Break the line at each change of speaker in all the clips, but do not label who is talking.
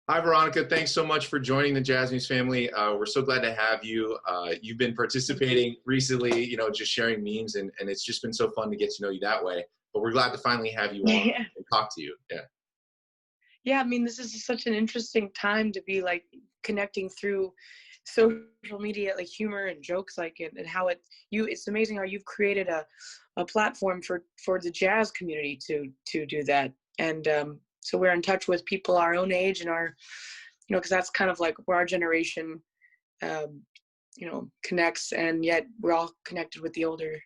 Hi, Veronica. Thanks so much for joining the JazzMemes family. We're so glad to have you. You've been participating recently, just sharing memes, and it's just been so fun to get to know you that way. But we're glad to finally have you on
Yeah.
and talk to you. Yeah.
Yeah, I mean, this is such an interesting time to be like connecting through social media, like humor and jokes like it, and how it's amazing how you've created a platform for the jazz community to do that. And so we're in touch with people our own age and our, because that's kind of like where our generation um, connects, and yet we're all connected with the older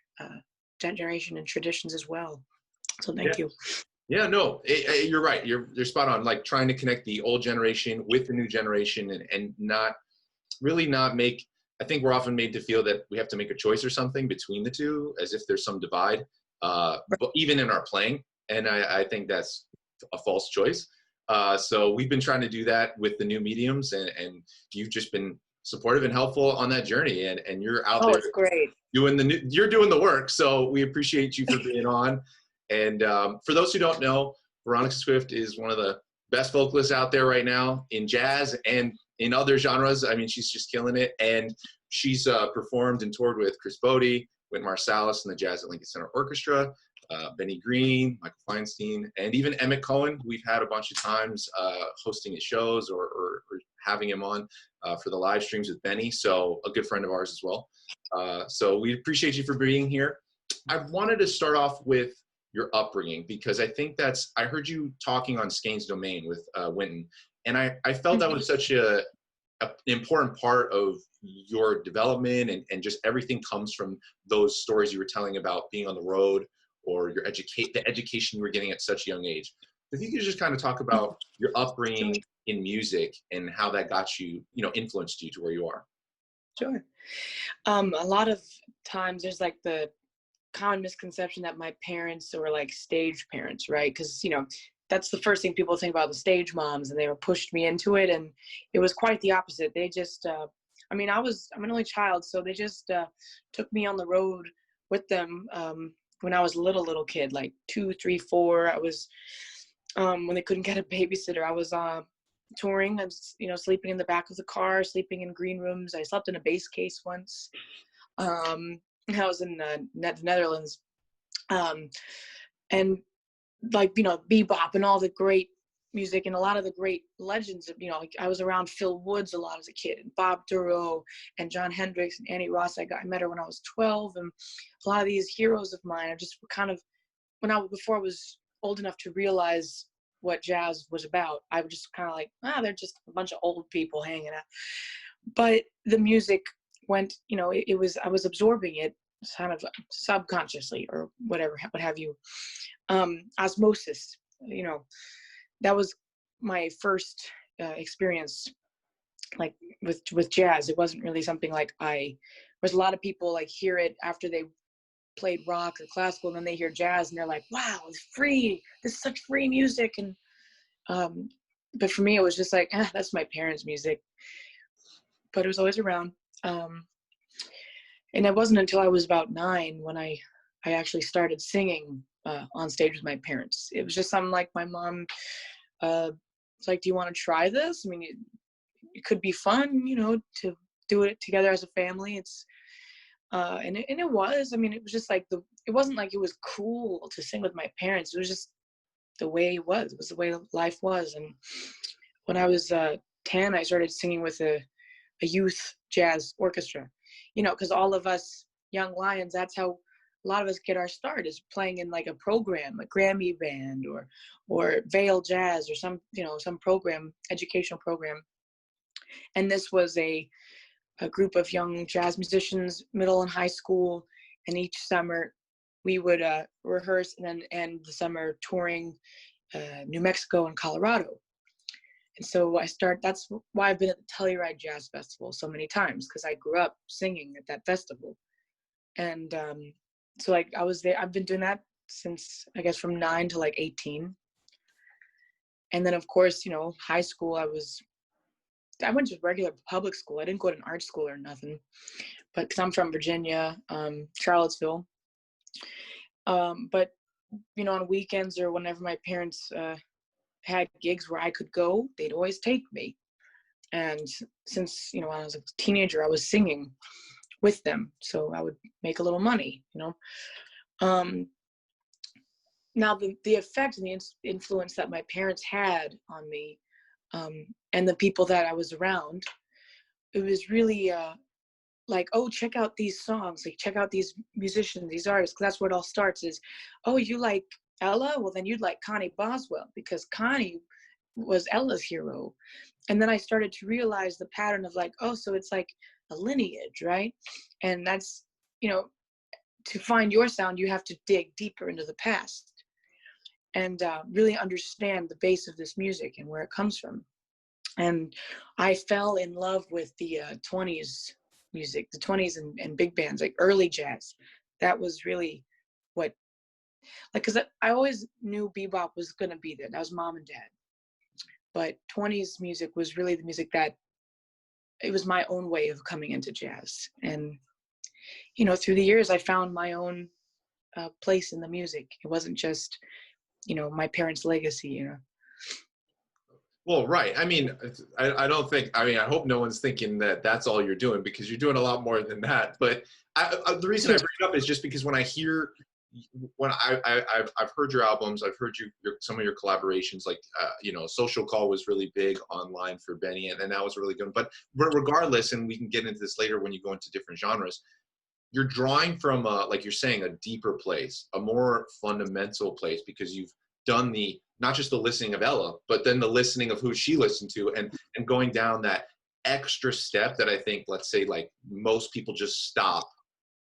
generation and traditions as well. So
Yeah.
thank you.
Yeah, no, you're right. You're spot on. Like trying to connect the old generation with the new generation and not really not make, I think we're often made to feel that we have to make a choice or something between the two as if there's some divide, but even in our playing. And I think that's a false choice. So we've been trying to do that with the new mediums, and you've just been supportive and helpful on that journey. And you're out
Oh,
there
it's great.
you're doing the work. So we appreciate you for being on. And for those who don't know, Veronica Swift is one of the best vocalists out there right now in jazz and in other genres. I mean, she's just killing it. And she's performed and toured with Chris Bodie, Wynton Marsalis and the Jazz at Lincoln Center Orchestra, Benny Green, Michael Feinstein, and even Emmett Cohen. We've had a bunch of times hosting his shows or having him on for the live streams with Benny. So a good friend of ours as well. So we appreciate you for being here. I wanted to start off with your upbringing, because I think I heard you talking on Skane's Domain with Wynton, and I felt that was such an important part of your development, and just everything comes from those stories you were telling about being on the road or the education you were getting at such a young age. If you could just kind of talk about your upbringing in music and how that got you, influenced you to where you are.
Sure. A lot of times there's like the common misconception that my parents were like stage parents, right? Because that's the first thing people think about, the stage moms, and they were pushed me into it, and it was quite the opposite. They just I'm an only child, so they just took me on the road with them when I was a little kid, like 2, 3, 4. I was when they couldn't get a babysitter, I was touring. I was sleeping in the back of the car, sleeping in green rooms. I slept in a bass case once. I was in the Netherlands, and like bebop and all the great music and a lot of the great legends of like I was around Phil Woods a lot as a kid, and Bob Duro and John Hendricks and Annie Ross. I met her when I was 12, and a lot of these heroes of mine are just kind of before I was old enough to realize what jazz was about. I was just kind of like, they're just a bunch of old people hanging out. But the music went, I was absorbing it kind of subconsciously or whatever, what have you. Osmosis, that was my first experience like with jazz. It wasn't really something like there's a lot of people like hear it after they played rock or classical, and then they hear jazz and they're like, wow, it's free. This is such free music. And but for me, it was just like, that's my parents' music. But it was always around. And it wasn't until I was about 9 when I actually started singing on stage with my parents. It was just something like my mom was like, do you want to try this? I mean, it could be fun, to do it together as a family. It's and it was. I mean, it was just like it wasn't like it was cool to sing with my parents. It was just the way it was. It was the way life was. And when I was 10, I started singing with a youth jazz orchestra, because all of us young lions, that's how a lot of us get our start, is playing in like a program, a Grammy band or Vale Jazz or some program, educational program. And this was a group of young jazz musicians, middle and high school. And each summer we would rehearse and then end the summer touring New Mexico and Colorado. And so that's why I've been at the Telluride Jazz Festival so many times, because I grew up singing at that festival. And so like I was there, I've been doing that since, I guess, from 9 to like 18. And then of course, high school, I went to regular public school. I didn't go to an art school or nothing, but because I'm from Virginia, Charlottesville. But on weekends or whenever my parents had gigs where I could go, they'd always take me. And since, you know, when I was a teenager, I was singing with them, so I would make a little money, you know. Now the effect and the influence that my parents had on me, and the people that I was around, it was really like, oh, check out these songs, like check out these musicians, these artists. 'Cause that's where it all starts is, oh, you like Ella? Well, then you'd like Connie Boswell, because Connie was Ella's hero. And then I started to realize the pattern of like, oh, so it's like a lineage, right? And that's, you know, to find your sound, you have to dig deeper into the past and really understand the base of this music and where it comes from. And I fell in love with the 20s music, the 20s and big bands, like early jazz. That was really what, like, because I always knew bebop was going to be there. That was mom and dad. But 20s music was really the music that, it was my own way of coming into jazz. And, you know, through the years, I found my own place in the music. It wasn't just, you know, my parents' legacy, you know.
Well, right. I mean, I don't think, I mean, I hope no one's thinking that that's all you're doing, because you're doing a lot more than that. But the reason I bring it up is just because when I hear, when I've heard your albums, I've heard some of your collaborations, like, you know, Social Call was really big online for Benny, and that was really good. But regardless, and we can get into this later when you go into different genres, you're drawing from, like you're saying, a deeper place, a more fundamental place, because you've done not just the listening of Ella, but then the listening of who she listened to, and going down that extra step that I think, let's say, like most people just stop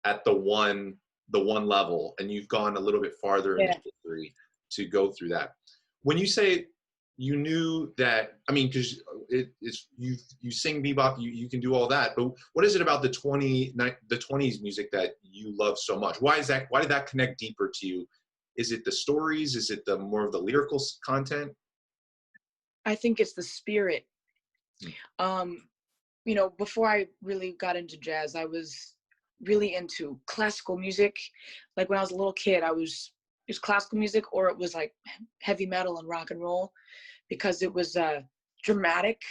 at the one level, and you've gone a little bit farther in history to go through that. When you say you knew that, I mean, because you sing bebop, you can do all that, but what is it about the 20s music that you love so much? Why did that connect deeper to you? Is it the stories? Is it the more of the lyrical content?
I think it's the spirit. You know, before I really got into jazz, I was really into classical music. Like when I was a little kid, it was classical music, or it was like heavy metal and rock and roll, because it was dramatic.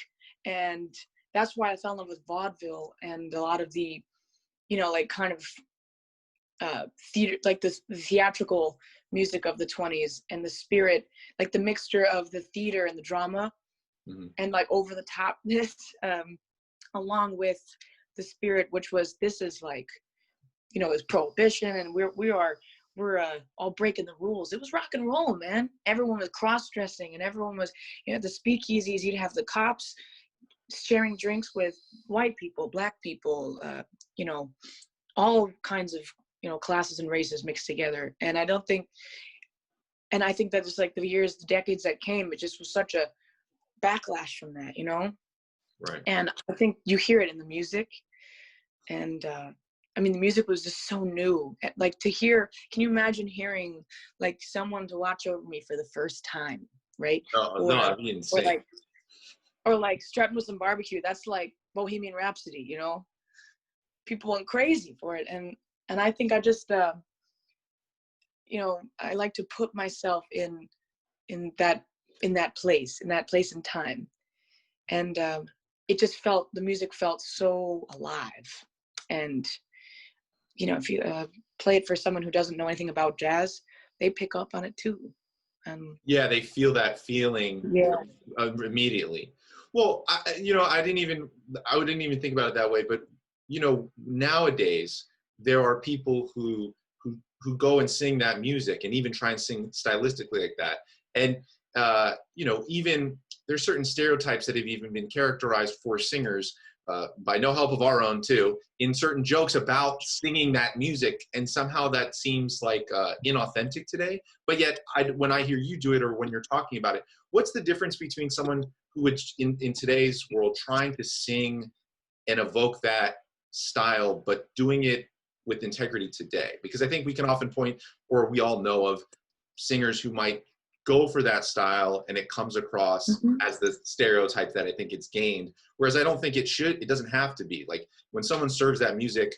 And that's why I fell in love with vaudeville and a lot of the, you know, like kind of theater, like the theatrical music of the 20s, and the spirit, like the mixture of the theater and the drama, and like over the topness, along with the spirit, which was, this is like, you know, it's prohibition, and we're all breaking the rules. It was rock and roll, man. Everyone was cross-dressing, and everyone was, you know, the speakeasies, you'd have the cops sharing drinks with white people, black people, you know, all kinds of, you know, classes and races mixed together. And I think that just like the decades that came, it just was such a backlash from that, you know?
Right.
And I think you hear it in the music. And I mean, the music was just so new. Like to hear, can you imagine hearing like someone to watch over me for the first time, right?
No, I mean,
or like Strutting with Some Barbecue. That's like Bohemian Rhapsody, you know? People went crazy for it. And I think I just, you know, I like to put myself in that place in time. And it just the music felt so alive. And, you know, if you play it for someone who doesn't know anything about jazz, they pick up on it too.
Yeah, they feel that feeling immediately. Well, you know, I didn't even think about it that way, but, you know, nowadays, there are people who go and sing that music and even try and sing stylistically like that. And, you know, even there's certain stereotypes that have even been characterized for singers, by no help of our own too, in certain jokes about singing that music. And somehow that seems like inauthentic today. But yet when I hear you do it, or when you're talking about it, what's the difference between someone who would, in today's world, trying to sing and evoke that style, but doing it with integrity today? Because I think we can often point, or we all know of singers who might go for that style and it comes across as the stereotype that I think it's gained. Whereas I don't think it doesn't have to be. Like when someone serves that music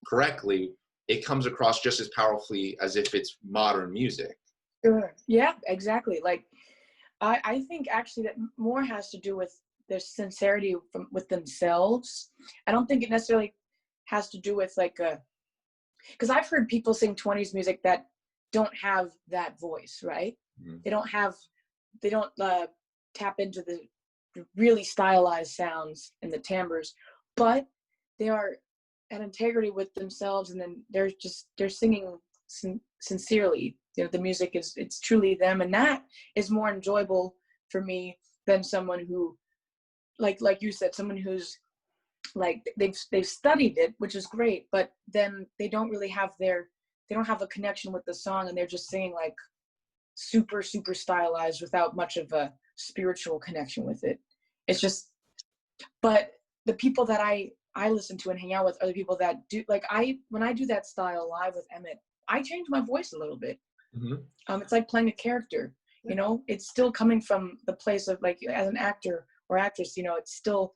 correctly, it comes across just as powerfully as if it's modern music.
Sure. Yeah, exactly. Like I think actually that more has to do with their sincerity with themselves. I don't think it necessarily has to do with like because I've heard people sing 20s music that don't have that voice, right?
Mm-hmm.
They don't tap into the really stylized sounds and the timbres, but they are at integrity with themselves, and then they're singing sincerely. You know, the music it's truly them, and that is more enjoyable for me than someone who, like you said, someone who's like they've studied it, which is great, but then they don't really have they don't have a connection with the song, and they're just singing like super stylized without much of a spiritual connection with it. It's just, but the people that I listen to and hang out with are the people that do, like when I do that style live with Emmett, I change my voice a little bit. Mm-hmm. It's like playing a character, you know, it's still coming from the place of like, as an actor or actress, you know, it's still,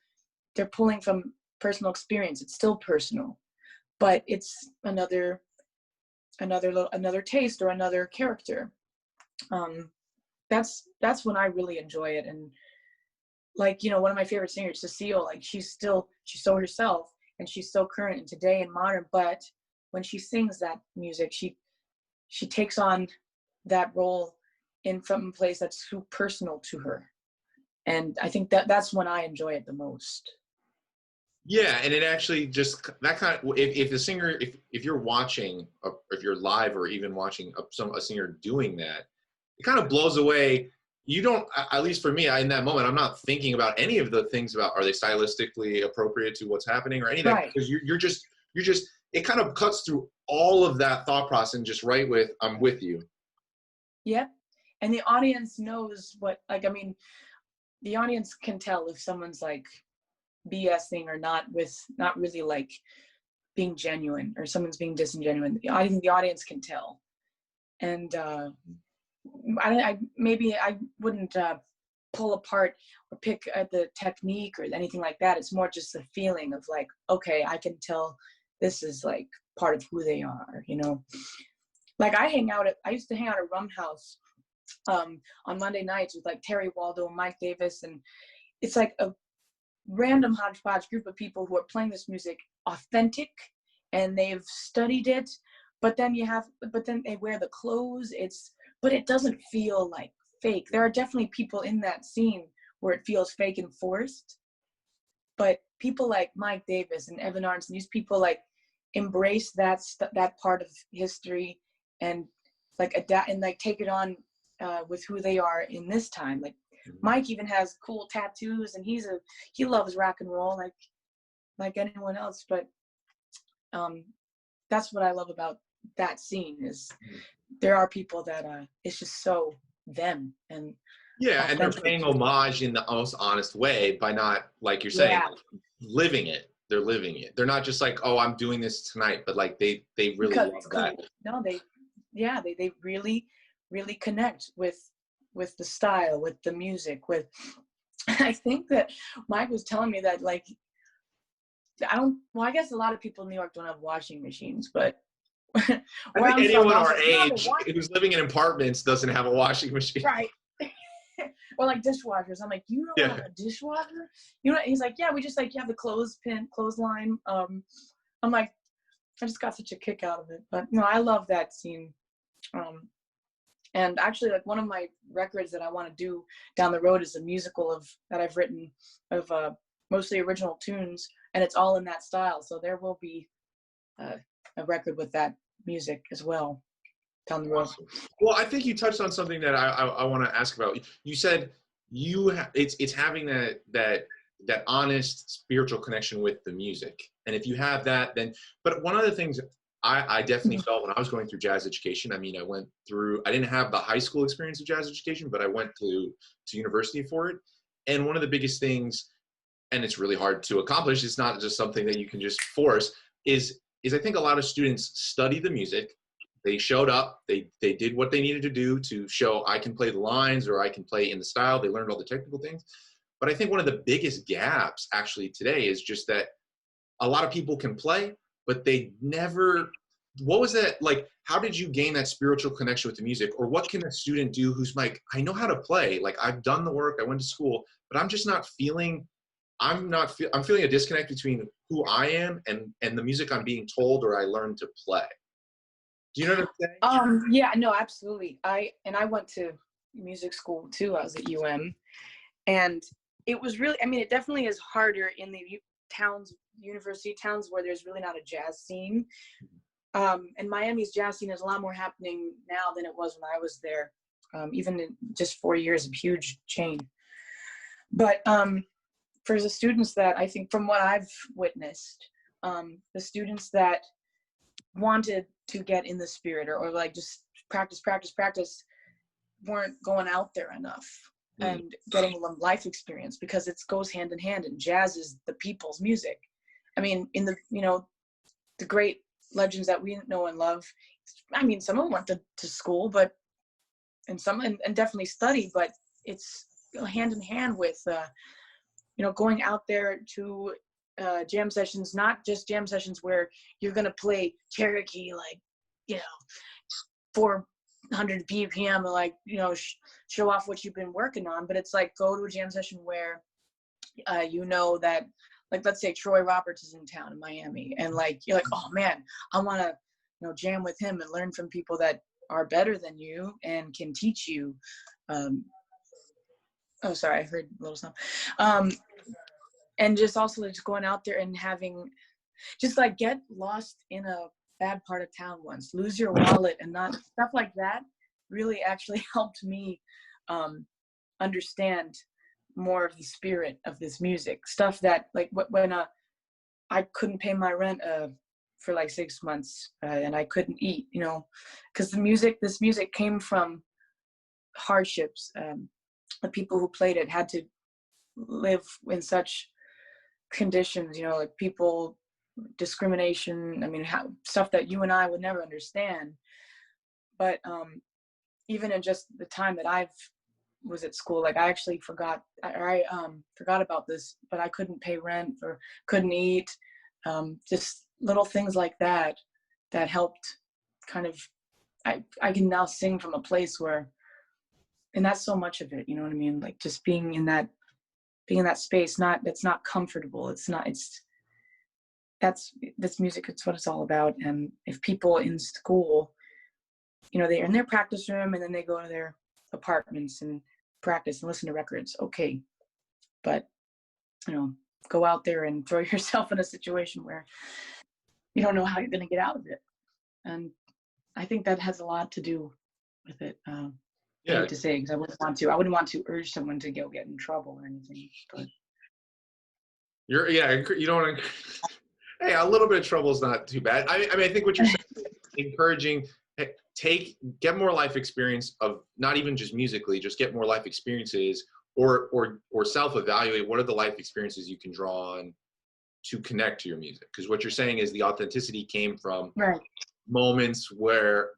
they're pulling from personal experience. It's still personal, but it's another taste or another character. That's when I really enjoy it. And like, you know, one of my favorite singers, Cecile, like she's so herself, and she's so current and today and modern, but when she sings that music, she takes on that role from a place that's so personal to her. And I think that's when I enjoy it the most.
Yeah, and it actually just that kind of, if the singer, if you're watching, if you're live or even watching a singer doing that, it kind of blows away. You don't, at least for me, in that moment, I'm not thinking about any of the things about, are they stylistically appropriate to what's happening or anything, right? Because you're just, it kind of cuts through all of that thought process and just right with, I'm with you.
Yep. And the audience knows what, like, I mean, the audience can tell if someone's like BSing or not really like being genuine, or someone's being disingenuous. I think the audience can tell. And maybe I wouldn't pull apart or pick at the technique or anything like that. It's more just the feeling of like, okay, I can tell this is like part of who they are, you know? Like I used to hang out at Rum House on Monday nights with like Terry Waldo and Mike Davis, and it's like a random hodgepodge group of people who are playing this music authentic, and they've studied it, but then they wear the clothes, but it doesn't feel like fake. There are definitely people in that scene where it feels fake and forced, but people like Mike Davis and Evan Arntzen, these people like embrace that part of history and like adapt and like take it on with who they are in this time. Like Mike even has cool tattoos, and he loves rock and roll like anyone else. But that's what I love about that scene is there are people that it's just so them. And
yeah, and they're paying homage in the most honest way by not, like you're saying, living it. They're living it. They're not just like, oh, I'm doing this tonight, but like they really love that.
No, they really connect with the style, with the music, I think that Mike was telling me that like I guess a lot of people in New York don't have washing machines, but
I think anyone our age who's living in apartments doesn't have a washing machine.
Right. Or like dishwashers. I'm like, you don't have a dishwasher? You know, he's like, yeah, we just like, you have the clothesline. I'm like, I just got such a kick out of it. But no, I love that scene. And actually, like one of my records that I want to do down the road is a musical that I've written of mostly original tunes, and it's all in that style. So there will be a record with that music as well down the road.
Awesome. Well, I think you touched on something that I want to ask about. You said it's having that honest spiritual connection with the music, and if you have that, then. But one of the things I definitely felt when I was going through jazz education. I mean, I didn't have the high school experience of jazz education, but I went to university for it. And one of the biggest things, and it's really hard to accomplish, it's not just something that you can just force, is I think a lot of students study the music. They showed up, they did what they needed to do to show I can play the lines or I can play in the style. They learned all the technical things. But I think one of the biggest gaps actually today is just that a lot of people can play, but they what was that like? How did you gain that spiritual connection with the music? Or what can a student do who's like, I know how to play, like I've done the work, I went to school, but I'm just not feeling, I'm feeling a disconnect between who I am and the music I'm being told or I learned to play. Do you know what I'm saying?
Yeah, no, absolutely. I went to music school too. I was at UM, and it was really, I mean, it definitely is harder in the university towns where there's really not a jazz scene. And Miami's jazz scene is a lot more happening now than it was when I was there. Even in just 4 years, a huge change. But for the students that, I think from what I've witnessed, the students that wanted to get in the spirit or like just practice weren't going out there enough and getting a life experience, because it goes hand in hand, and jazz is the people's music. I mean, in the, you know, the great legends that we know and love, I mean, some of them went to school, but and some and definitely studied, but it's, you know, hand in hand with you know, going out there to jam sessions, not just jam sessions where you're gonna play Cherokee, like, you know, 400 BPM and like, you know, show off what you've been working on, but it's like, go to a jam session where you know that, like, let's say Troy Roberts is in town in Miami, and like, you're like, oh man, I want to, you know, jam with him and learn from people that are better than you and can teach you. Oh, sorry, I heard a little something. And just also just going out there and having, just like, get lost in a bad part of town once, lose your wallet and not stuff like that really actually helped me understand more of the spirit of this music stuff, that like when I couldn't pay my rent for like 6 months and I couldn't eat, you know, because this music came from hardships. The people who played it had to live in such conditions, you know, like people, discrimination, I mean, stuff that you and I would never understand. But even in just the time that I was at school, like I actually forgot about this, but I couldn't pay rent or couldn't eat. Just little things like that helped kind of, I can now sing from a place where, and that's so much of it, you know what I mean? Like just being in that space, that's not comfortable. That's music. It's what it's all about. And if people in school, you know, they're in their practice room and then they go to their apartments and practice and listen to records, okay, but, you know, go out there and throw yourself in a situation where you don't know how you're going to get out of it. And I think that has a lot to do with it. I hate to say, because I wouldn't want to urge someone to go get in trouble or anything, but
you don't want to. Hey, a little bit of trouble is not too bad. I mean, I think what you're saying is encouraging, get more life experience of, not even just musically, just get more life experiences, or self-evaluate what are the life experiences you can draw on to connect to your music. Because what you're saying is the authenticity came from moments where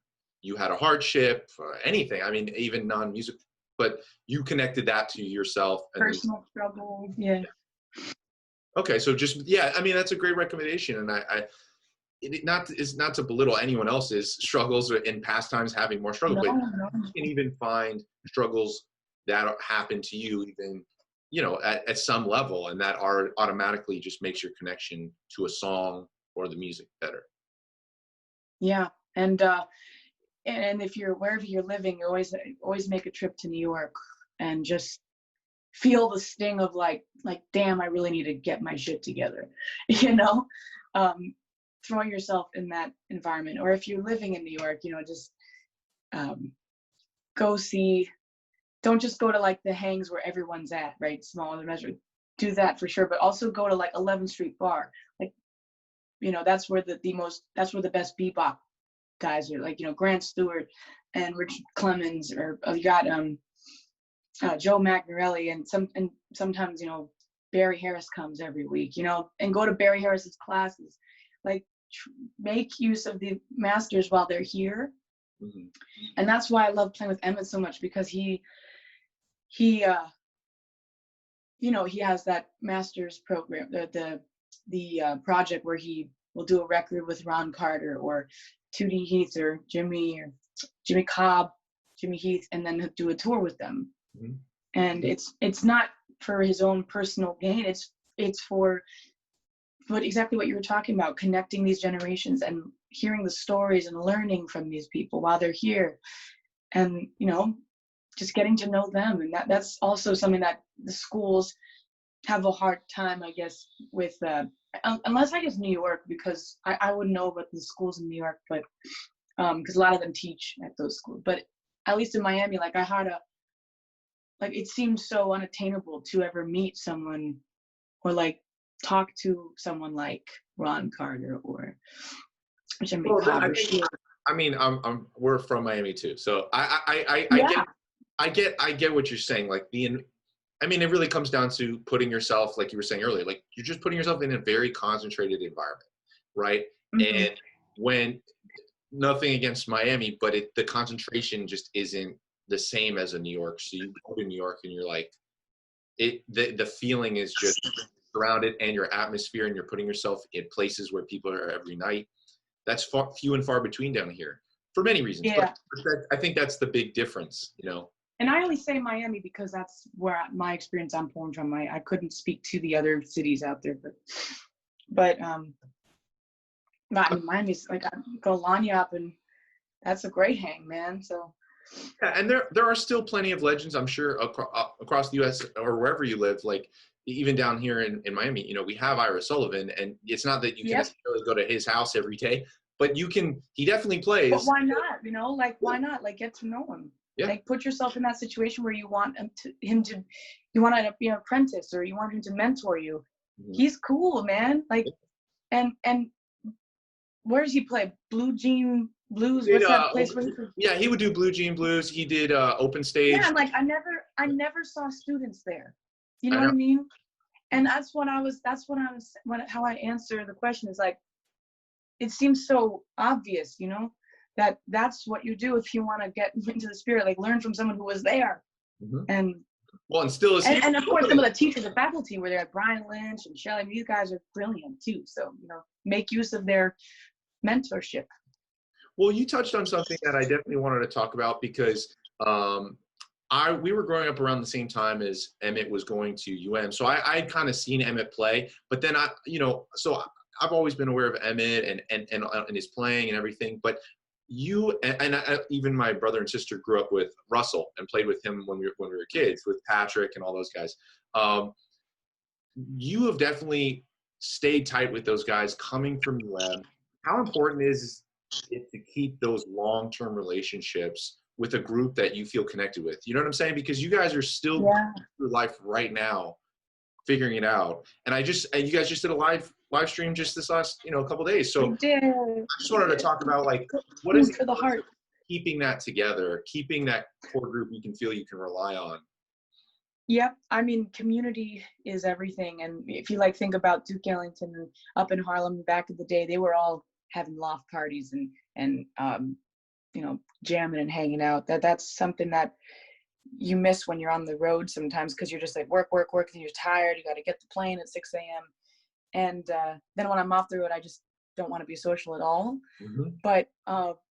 you had a hardship, anything. I mean, even non-music, but you connected that to yourself. And
personal struggle, yeah.
Okay, so just, I mean, that's a great recommendation, and it's not to belittle anyone else's struggles in past times having more struggle, but you can even find struggles that happen to you, even, you know, at some level, and that automatically just makes your connection to a song or the music better.
Yeah, and if you're wherever you're living, you always make a trip to New York and just feel the sting of like, damn, I really need to get my shit together, you know, throw yourself in that environment. Or if you're living in New York, you know, just go see, don't just go to like the hangs where everyone's at, right? Smaller measure, do that for sure, but also go to like 11th Street Bar. Like, you know, that's where that's where the best bebop guys are, like, you know, Grant Stewart and Richard Clemens, or you got Joe Magnarelli, and sometimes, you know, Barry Harris comes every week, you know, and go to Barry Harris's classes. Like, make use of the masters while they're here. Mm-hmm. And that's why I love playing with Emmett so much, because he you know, he has that master's program, the project where he will do a record with Ron Carter, or Tootie Heath or Jimmy Cobb, Jimmy Heath, and then do a tour with them.
Mm-hmm.
And it's not for his own personal gain. It's for exactly what you were talking about, connecting these generations and hearing the stories and learning from these people while they're here, and just getting to know them. And that's also something that the schools have a hard time, I guess, with unless I guess New York, because I wouldn't know about the schools in New York, but because a lot of them teach at those schools. But at least in Miami, like I had it seemed so unattainable to ever meet someone or like talk to someone like Ron Carter or Jimmy Cobb.
I mean, we're from Miami too, so I get what you're saying. Like I mean, it really comes down to putting yourself, like you were saying earlier, like you're just putting yourself in a very concentrated environment, right? Mm-hmm. And when, nothing against Miami, but the concentration just isn't the same as a New York. So you go to New York and you're like, the feeling is just surrounded, and your atmosphere, and you're putting yourself in places where people are every night. That's few and far between down here for many reasons.
Yeah.
But I think that's the big difference,
And I only say Miami because that's where my experience I'm pulling from. I couldn't speak to the other cities out there, but I mean, Miami's like, I go Lanyap, and that's a great hang, man. So
yeah, and there are still plenty of legends, I'm sure, across the U.S. or wherever you live. Like even down here in Miami, we have Ira Sullivan, and it's not that you can necessarily go to his house every day, but you can. He definitely plays.
But why not? Like why not? Like get to know him.
Yeah.
Like put yourself in that situation where you want him to you want to be an apprentice, or you want him to mentor you. Mm-hmm. He's cool, man. Like, and where does he play? Blue Jean Blues? What's that place?
Yeah, he would do Blue Jean Blues. He did open stage.
Yeah, like I never saw students there. You know what I mean? And how I answer the question is like, it seems so obvious, that's what you do if you want to get into the spirit, like learn from someone who was there. Mm-hmm. And
still is.
And of course, some of the teachers and faculty were there, like Brian Lynch and Shelley. These guys are brilliant too. So, make use of their mentorship.
Well, you touched on something that I definitely wanted to talk about, because we were growing up around the same time as Emmett was going to UM. So I'd kind of seen Emmett play, but then so I've always been aware of Emmett and his playing and everything. But you and even my brother and sister grew up with Russell and played with him when we were kids, with Patrick and all those guys. You have definitely stayed tight with those guys coming from UM. How important is it to keep those long-term relationships with a group that you feel connected with? You know what I'm saying? Because you guys are still going through life right now, figuring it out. And you guys just did a live stream just this last, couple days. So I just wanted to talk about like, what is
for the heart,
keeping that together, keeping that core group you can feel you can rely on.
Yep. I mean, community is everything. And if you think about Duke Ellington and up in Harlem back in the day, they were all having loft parties and jamming and hanging out. That's something that you miss when you're on the road sometimes, because you're just like work, and you're tired. You got to get the plane at 6 a.m. And then when I'm off the road, I just don't want to be social at all. Mm-hmm. But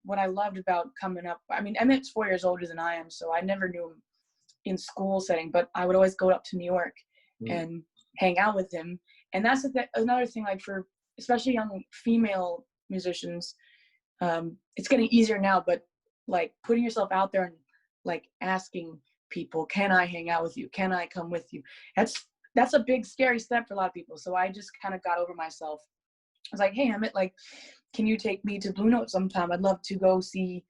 what I loved about coming up, I mean, Emmett's 4 years older than I am, so I never knew him in school setting, but I would always go up to New York and hang out with him. And that's another thing, like for especially young female musicians, it's getting easier now, but like putting yourself out there and like asking people, can I hang out with you? Can I come with you? That's a big scary step for a lot of people. So I just kind of got over myself. I was like, hey, Emmett, like, can you take me to Blue Note sometime? I'd love to go see,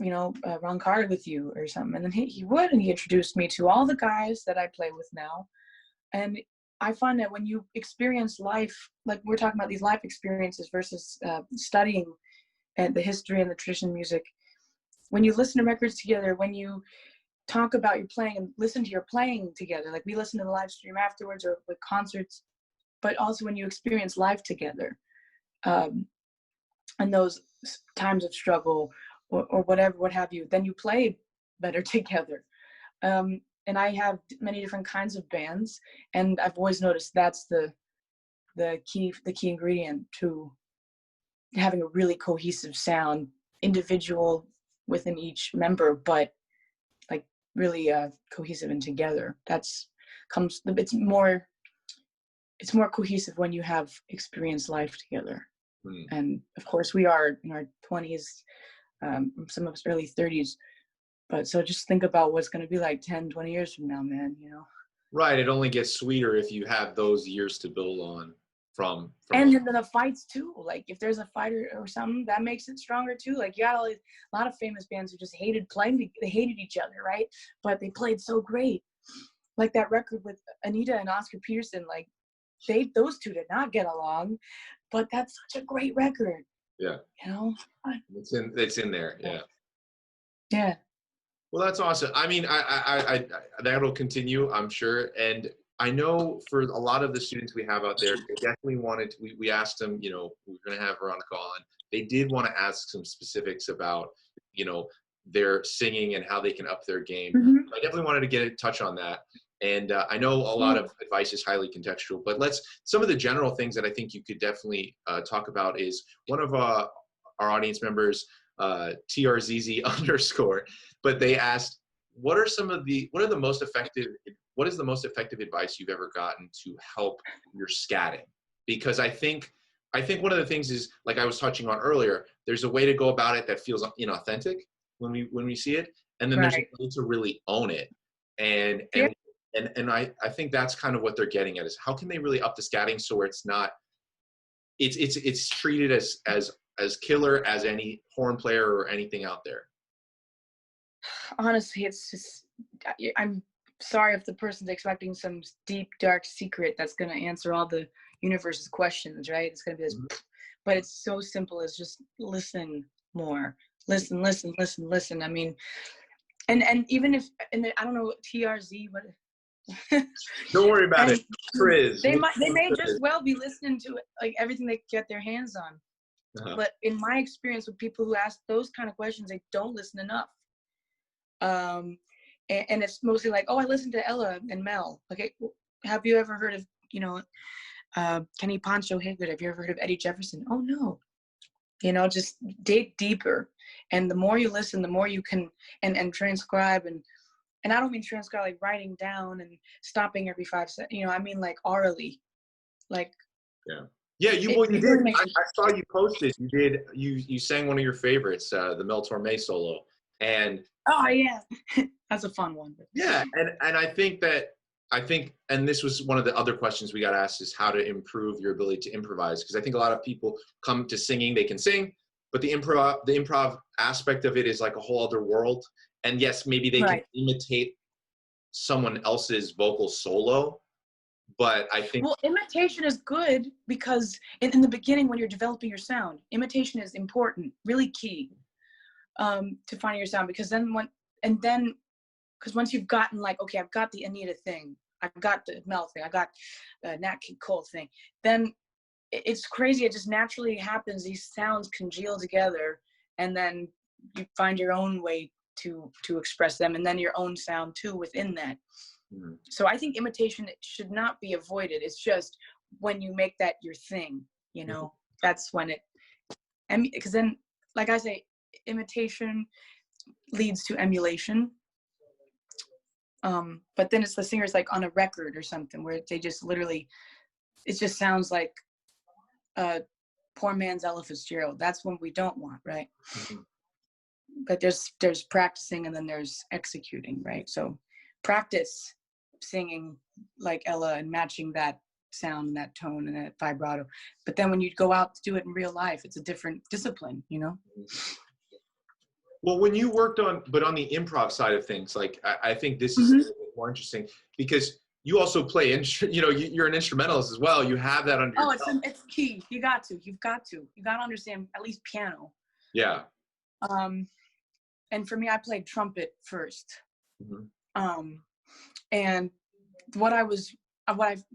Ron Carter with you or something. And then he would, and he introduced me to all the guys that I play with now. And I find that when you experience life, like we're talking about these life experiences versus studying and the history and the tradition of music, when you listen to records together, when you talk about your playing and listen to your playing together, like we listen to the live stream afterwards or with concerts, but also when you experience life together, and those times of struggle or whatever, what have you, then you play better together. And I have many different kinds of bands, and I've always noticed that's the key ingredient to having a really cohesive sound, individual within each member, but like really cohesive and together. It's more cohesive when you have experienced life together. And of course we are in our 20s, some of us early 30s, but so just think about what's going to be like 10, 20 years from now, man, you know.
Right. It only gets sweeter if you have those years to build on from
And then the fights too, like if there's a fighter or something, that makes it stronger too. Like you got a lot of famous bands who just hated playing, they hated each other, right? But they played so great. Like that record with Anita and Oscar Peterson, like those two did not get along, but that's such a great record.
Yeah.
You know?
It's in there. Yeah.
Yeah.
Well, that's awesome. I mean, I that'll continue, I'm sure. And I know for a lot of the students we have out there, they definitely wanted, we asked them, you know, we're going to have Veronica on. They did want to ask some specifics about, you know, their singing and how they can up their game. I definitely wanted to get a touch on that. And I know a lot of advice is highly contextual, but some of the general things that I think you could definitely talk about is one of our audience members, TRZZ _, but they asked, what is the most effective advice you've ever gotten to help your scatting? Because I think one of the things is, like I was touching on earlier, there's a way to go about it that feels inauthentic when we see it, and then there's a way to really own it. And I think that's kind of what they're getting at, is how can they really up the scatting so where it's not, it's treated as killer as any horn player or anything out there.
Honestly, it's just, I'm sorry if the person's expecting some deep, dark secret that's going to answer all the universe's questions, right? It's going to be this, but it's so simple as just listen more. Listen. I mean, and even if, and I don't know, TRZ, what?
Don't worry about it. Chris.
They may just well be listening to like everything they get their hands on. But in my experience with people who ask those kind of questions, they don't listen enough. And it's mostly like, oh, I listened to Ella and Mel. Okay, have you ever heard of, you know, Kenny Pancho Haygood? Have you ever heard of Eddie Jefferson? Oh no. You know, just dig deeper. And the more you listen, the more you can and transcribe and I don't mean transcribe like writing down and stopping every 5 seconds. You know, I mean like orally, like.
Yeah, you did. I saw you posted. You sang one of your favorites, the Mel Torme solo, and.
Oh yeah, that's a fun one.
Yeah, and I think, and this was one of the other questions we got asked, is how to improve your ability to improvise, because I think a lot of people come to singing, they can sing, but the improv aspect of it is like a whole other world. And yes, maybe they can imitate someone else's vocal solo, but I think...
Well, imitation is good because in the beginning when you're developing your sound, imitation is important, really key to finding your sound, because because once you've gotten like, okay, I've got the Anita thing, I've got the Mel thing, I got the Nat King Cole thing, then it's crazy. It just naturally happens. These sounds congeal together and then you find your own way to express them, and then your own sound too within that. So I think imitation should not be avoided. It's just when you make that your thing, you know, that's when because then, like I say, imitation leads to emulation. But then it's the singers like on a record or something where they just literally, it just sounds like poor man's Ella Fitzgerald. That's what we don't want, right? But there's practicing and then there's executing, right? So practice singing like Ella and matching that sound and that tone and that vibrato. But then when you go out to do it in real life, it's a different discipline, you know?
Well, when you worked on the improv side of things, like I think this is a little bit more interesting because you also play, you know, you're an instrumentalist as well. You have that under your belt.
It's key. You've got to understand at least piano.
Yeah.
And for me, I played trumpet first. And what I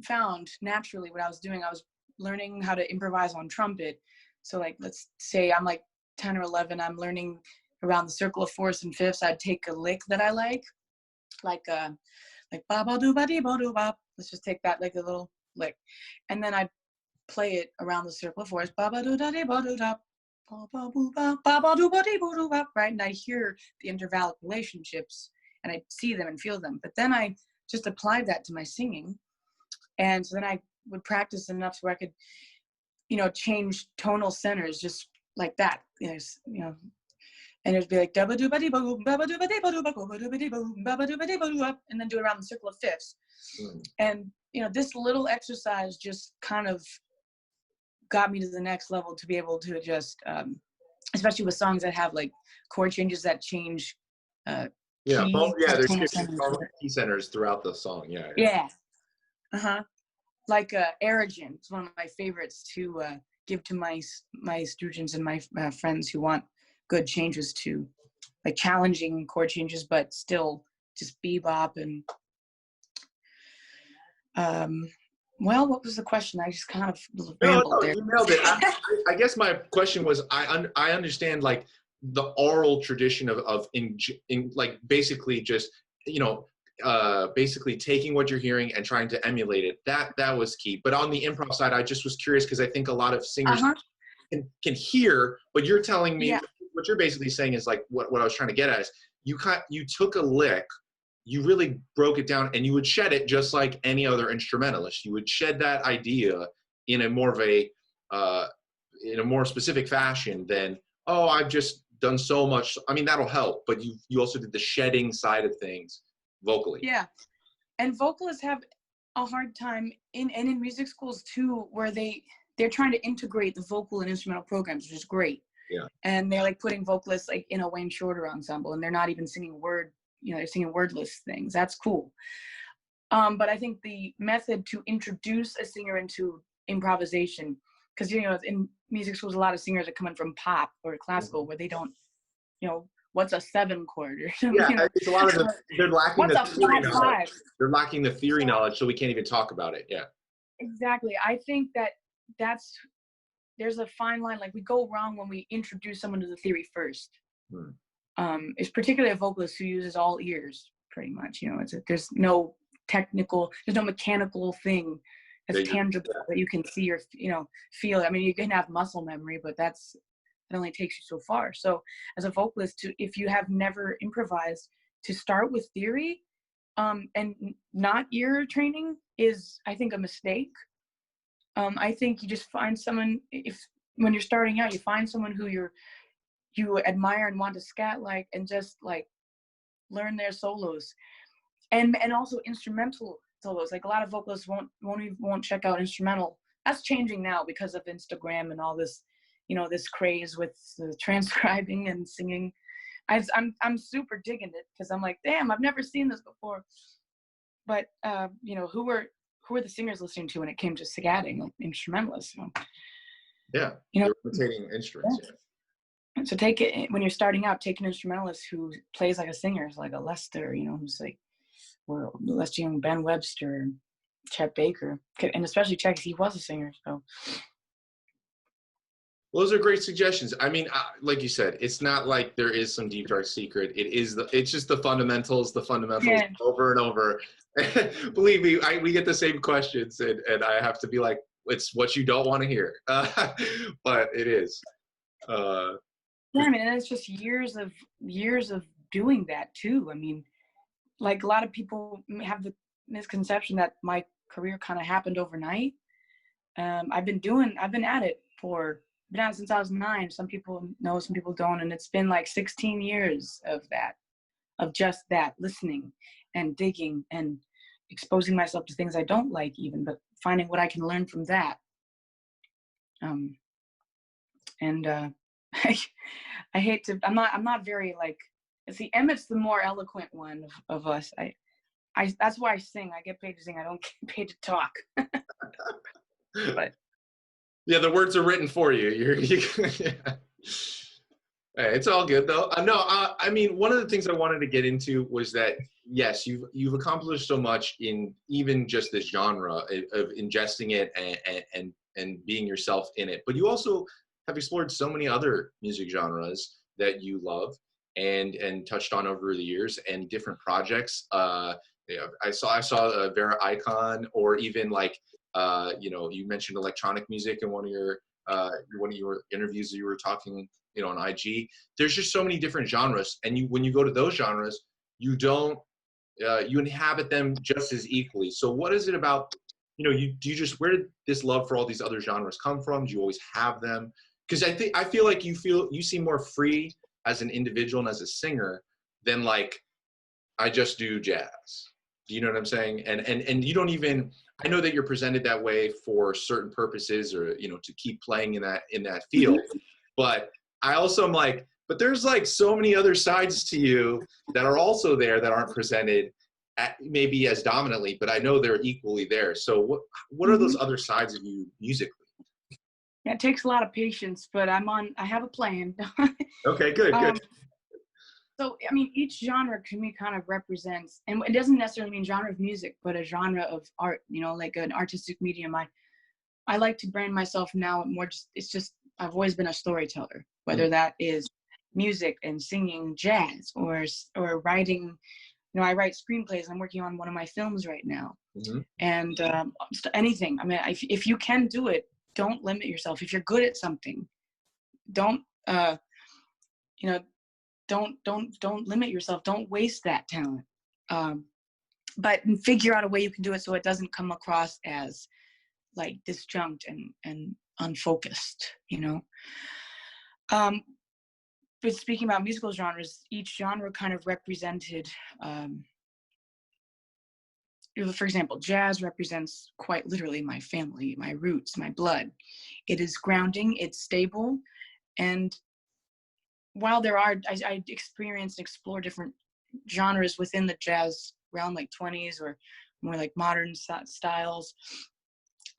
found naturally, what I was doing, I was learning how to improvise on trumpet. So like, let's say I'm like 10 or 11, I'm learning around the circle of fourths and fifths. I'd take a lick that I like ba ba do ba dee ba do ba. Let's just take that like a little lick, and then I'd play it around the circle of fourths, ba ba do da dee ba do da. right? And I hear the intervallic relationships and I see them and feel them. But then I just applied that to my singing. And so then I would practice enough where I could, change tonal centers just like that. And it'd be like and then do it around the circle of fifths. And this little exercise just kind of got me to the next level to be able to adjust, especially with songs that have like chord changes that change
there's key centers throughout the song.
Like Arrogant is one of my favorites to give to my students and my friends who want good changes to, like, challenging chord changes, but still just bebop. And what was the question? I just kind of rambled there.
You nailed it. I guess my question was, I understand like the oral tradition of like basically just basically taking what you're hearing and trying to emulate it. That was key. But on the improv side, I just was curious because I think a lot of singers can hear, but you're telling me what you're basically saying is like what I was trying to get at is you took a lick, you really broke it down, and you would shed it just like any other instrumentalist. You would shed that idea in a more of a in a more specific fashion than, oh, I've just done so much. I mean, that'll help, but you also did the shedding side of things vocally.
Yeah, and vocalists have a hard time in music schools too, where they're trying to integrate the vocal and instrumental programs, which is great.
Yeah.
And they're like putting vocalists like in a Wayne Shorter ensemble, and they're not even singing they're singing wordless things. That's cool. But I think the method to introduce a singer into improvisation, because in music schools, a lot of singers are coming from pop or classical where they don't, what's a 7 chord or something.
Yeah, it's a lot of they're lacking
the theory knowledge.
They're lacking the theory knowledge, so we can't even talk about it. Yeah.
Exactly. I think there's a fine line. Like, we go wrong when we introduce someone to the theory first. It's particularly a vocalist who uses all ears, pretty much. There's no mechanical thing that's tangible that you can see or feel. I mean, you can have muscle memory, but it only takes you so far. So as a vocalist, if you have never improvised, to start with theory and not ear training is, I think, a mistake. I think you just find someone, when you're starting out, you find someone who you admire and want to scat like, and just like learn their solos, and also instrumental solos. Like, a lot of vocalists won't check out instrumental. That's changing now because of Instagram and all this, this craze with transcribing and singing. I'm super digging it because I'm like, damn, I've never seen this before. But who were the singers listening to when it came to scatting, like instrumentalists?
Yeah, rotating instruments. Yeah.
So take it when you're starting out. Take an instrumentalist who plays like a singer, like a Lester, who's like, or Lester Young, Ben Webster, Chet Baker, and especially Chet, because he was a singer. So.
Well, those are great suggestions. I mean, like you said, it's not like there is some deep dark secret. It's just the fundamentals over and over. Believe me, we get the same questions, and I have to be like, it's what you don't want to hear, but it is.
Yeah, I mean, and it's just years of doing that too. I mean, like, a lot of people have the misconception that my career kind of happened overnight. I've been at it since I was 9. Some people know, some people don't, and it's been like 16 years of just that, listening and digging and exposing myself to things I don't like even, but finding what I can learn from that. I hate to, I'm not very like, see, Emmett's the more eloquent one of us. That's why I sing. I get paid to sing. I don't get paid to talk. But
yeah, the words are written for you. Yeah. Hey, it's all good though. I mean, one of the things I wanted to get into was that, yes, you've accomplished so much in even just this genre of ingesting it and being yourself in it, but you also have explored so many other music genres that you love and touched on over the years, and different projects. I saw Vera Icon, or even like you mentioned electronic music in one of your one of your interviews that you were talking, you know, on IG. There's just so many different genres, and when you go to those genres, you don't you inhabit them just as equally. So what is it about, you know, where did this love for all these other genres come from? Do you always have them? Because I feel like you seem more free as an individual and as a singer than like, I just do jazz. Do you know what I'm saying? And you don't even, I know that you're presented that way for certain purposes, or, you know, to keep playing in that field. But I also am like, but there's like so many other sides to you that are also there that aren't presented maybe as dominantly, but I know they're equally there. So what are those other sides of you musically?
Yeah, it takes a lot of patience, but I have a plan.
Okay, good.
So, I mean, each genre to me kind of represents, and it doesn't necessarily mean genre of music, but a genre of art, you know, like an artistic medium. I like to brand myself now more I've always been a storyteller, whether that is music and singing jazz or writing. You know, I write screenplays. I'm working on one of my films right now. And anything. I mean, if you can do it, don't limit yourself. If you're good at something, don't don't limit yourself. Don't waste that talent. But figure out a way you can do it so it doesn't come across as like disjunct and unfocused, you know. But speaking about musical genres, each genre kind of represented, for example, jazz represents quite literally my family, my roots, my blood. It is grounding, it's stable. And while I experience and explore different genres within the jazz realm, like 20s or more like modern styles,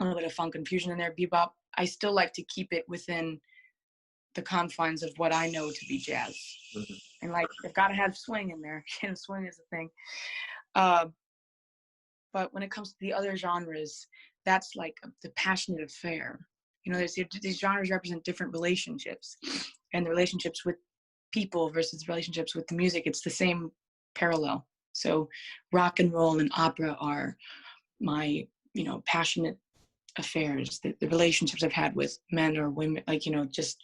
a little bit of funk and fusion in there, bebop, I still like to keep it within the confines of what I know to be jazz. And like, I've got to have swing in there. Swing is a thing. But when it comes to the other genres, that's like the passionate affair. You know, these genres represent different relationships, and the relationships with people versus relationships with the music, it's the same parallel. So rock and roll and opera are my, you know, passionate affairs, the relationships I've had with men or women, like, you know, just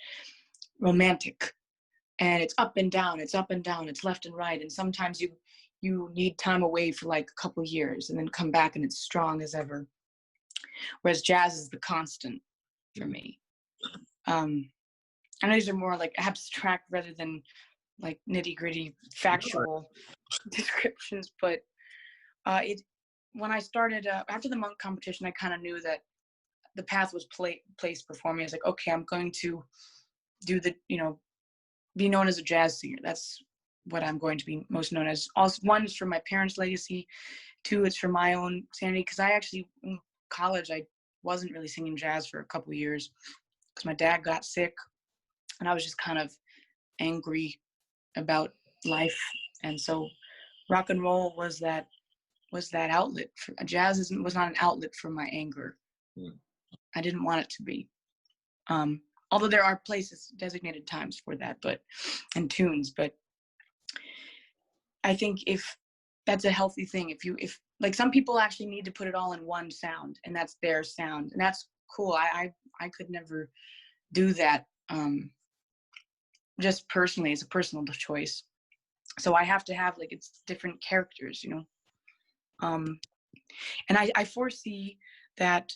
romantic. And it's up and down, it's left and right. And sometimes you need time away for like a couple years and then come back and it's strong as ever. Whereas jazz is the constant for me. I know these are more like abstract rather than like nitty gritty factual descriptions, but when I started, after the monk competition, I kind of knew that the path was placed before me. I was like, okay, I'm going to do be known as a jazz singer. That's what I'm going to be most known as. Also, one is for my parents' legacy. Two, it's for my own sanity. Because I actually, in college, I wasn't really singing jazz for a couple of years because my dad got sick, and I was just kind of angry about life. And so, rock and roll was that outlet. Jazz was not an outlet for my anger. I didn't want it to be. Although there are places, designated times for that, and tunes, but I think if that's a healthy thing, if like some people actually need to put it all in one sound and that's their sound, and that's cool. I could never do that, just personally as a personal choice. So I have to have like, it's different characters, you know? And I foresee that,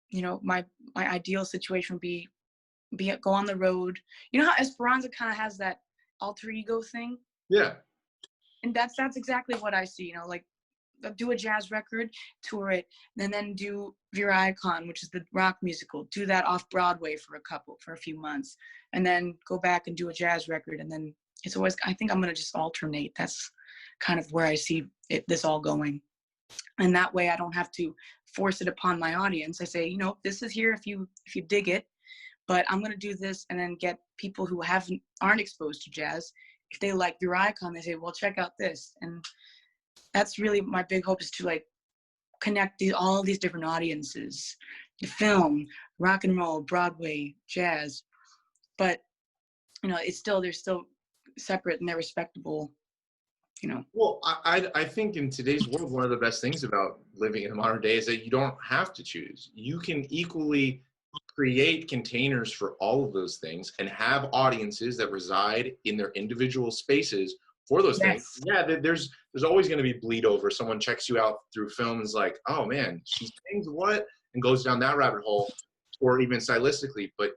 you know, my ideal situation would be go on the road. You know how Esperanza kind of has that alter ego thing?
Yeah.
And that's exactly what I see, you know, like do a jazz record, tour it, and then do Vera Icon, which is the rock musical, do that off Broadway for a few months, and then go back and do a jazz record. And then it's always, I think I'm going to just alternate. That's kind of where I see this all going. And that way I don't have to force it upon my audience. I say, you know, this is here if you dig it, but I'm going to do this, and then get people who aren't exposed to jazz. If they like your icon, they say, well, check out this. And that's really my big hope, is to like connect all these different audiences, the film, rock and roll, Broadway, jazz. But, you know, they're still separate and they're respectable, you know.
Well, I think in today's world, one of the best things about living in the modern day is that you don't have to choose. You can equally create containers for all of those things and have audiences that reside in their individual spaces for those things, yeah, there's always going to be bleed over. Someone checks you out through films like, oh man, she sings what, and goes down that rabbit hole, or even stylistically. But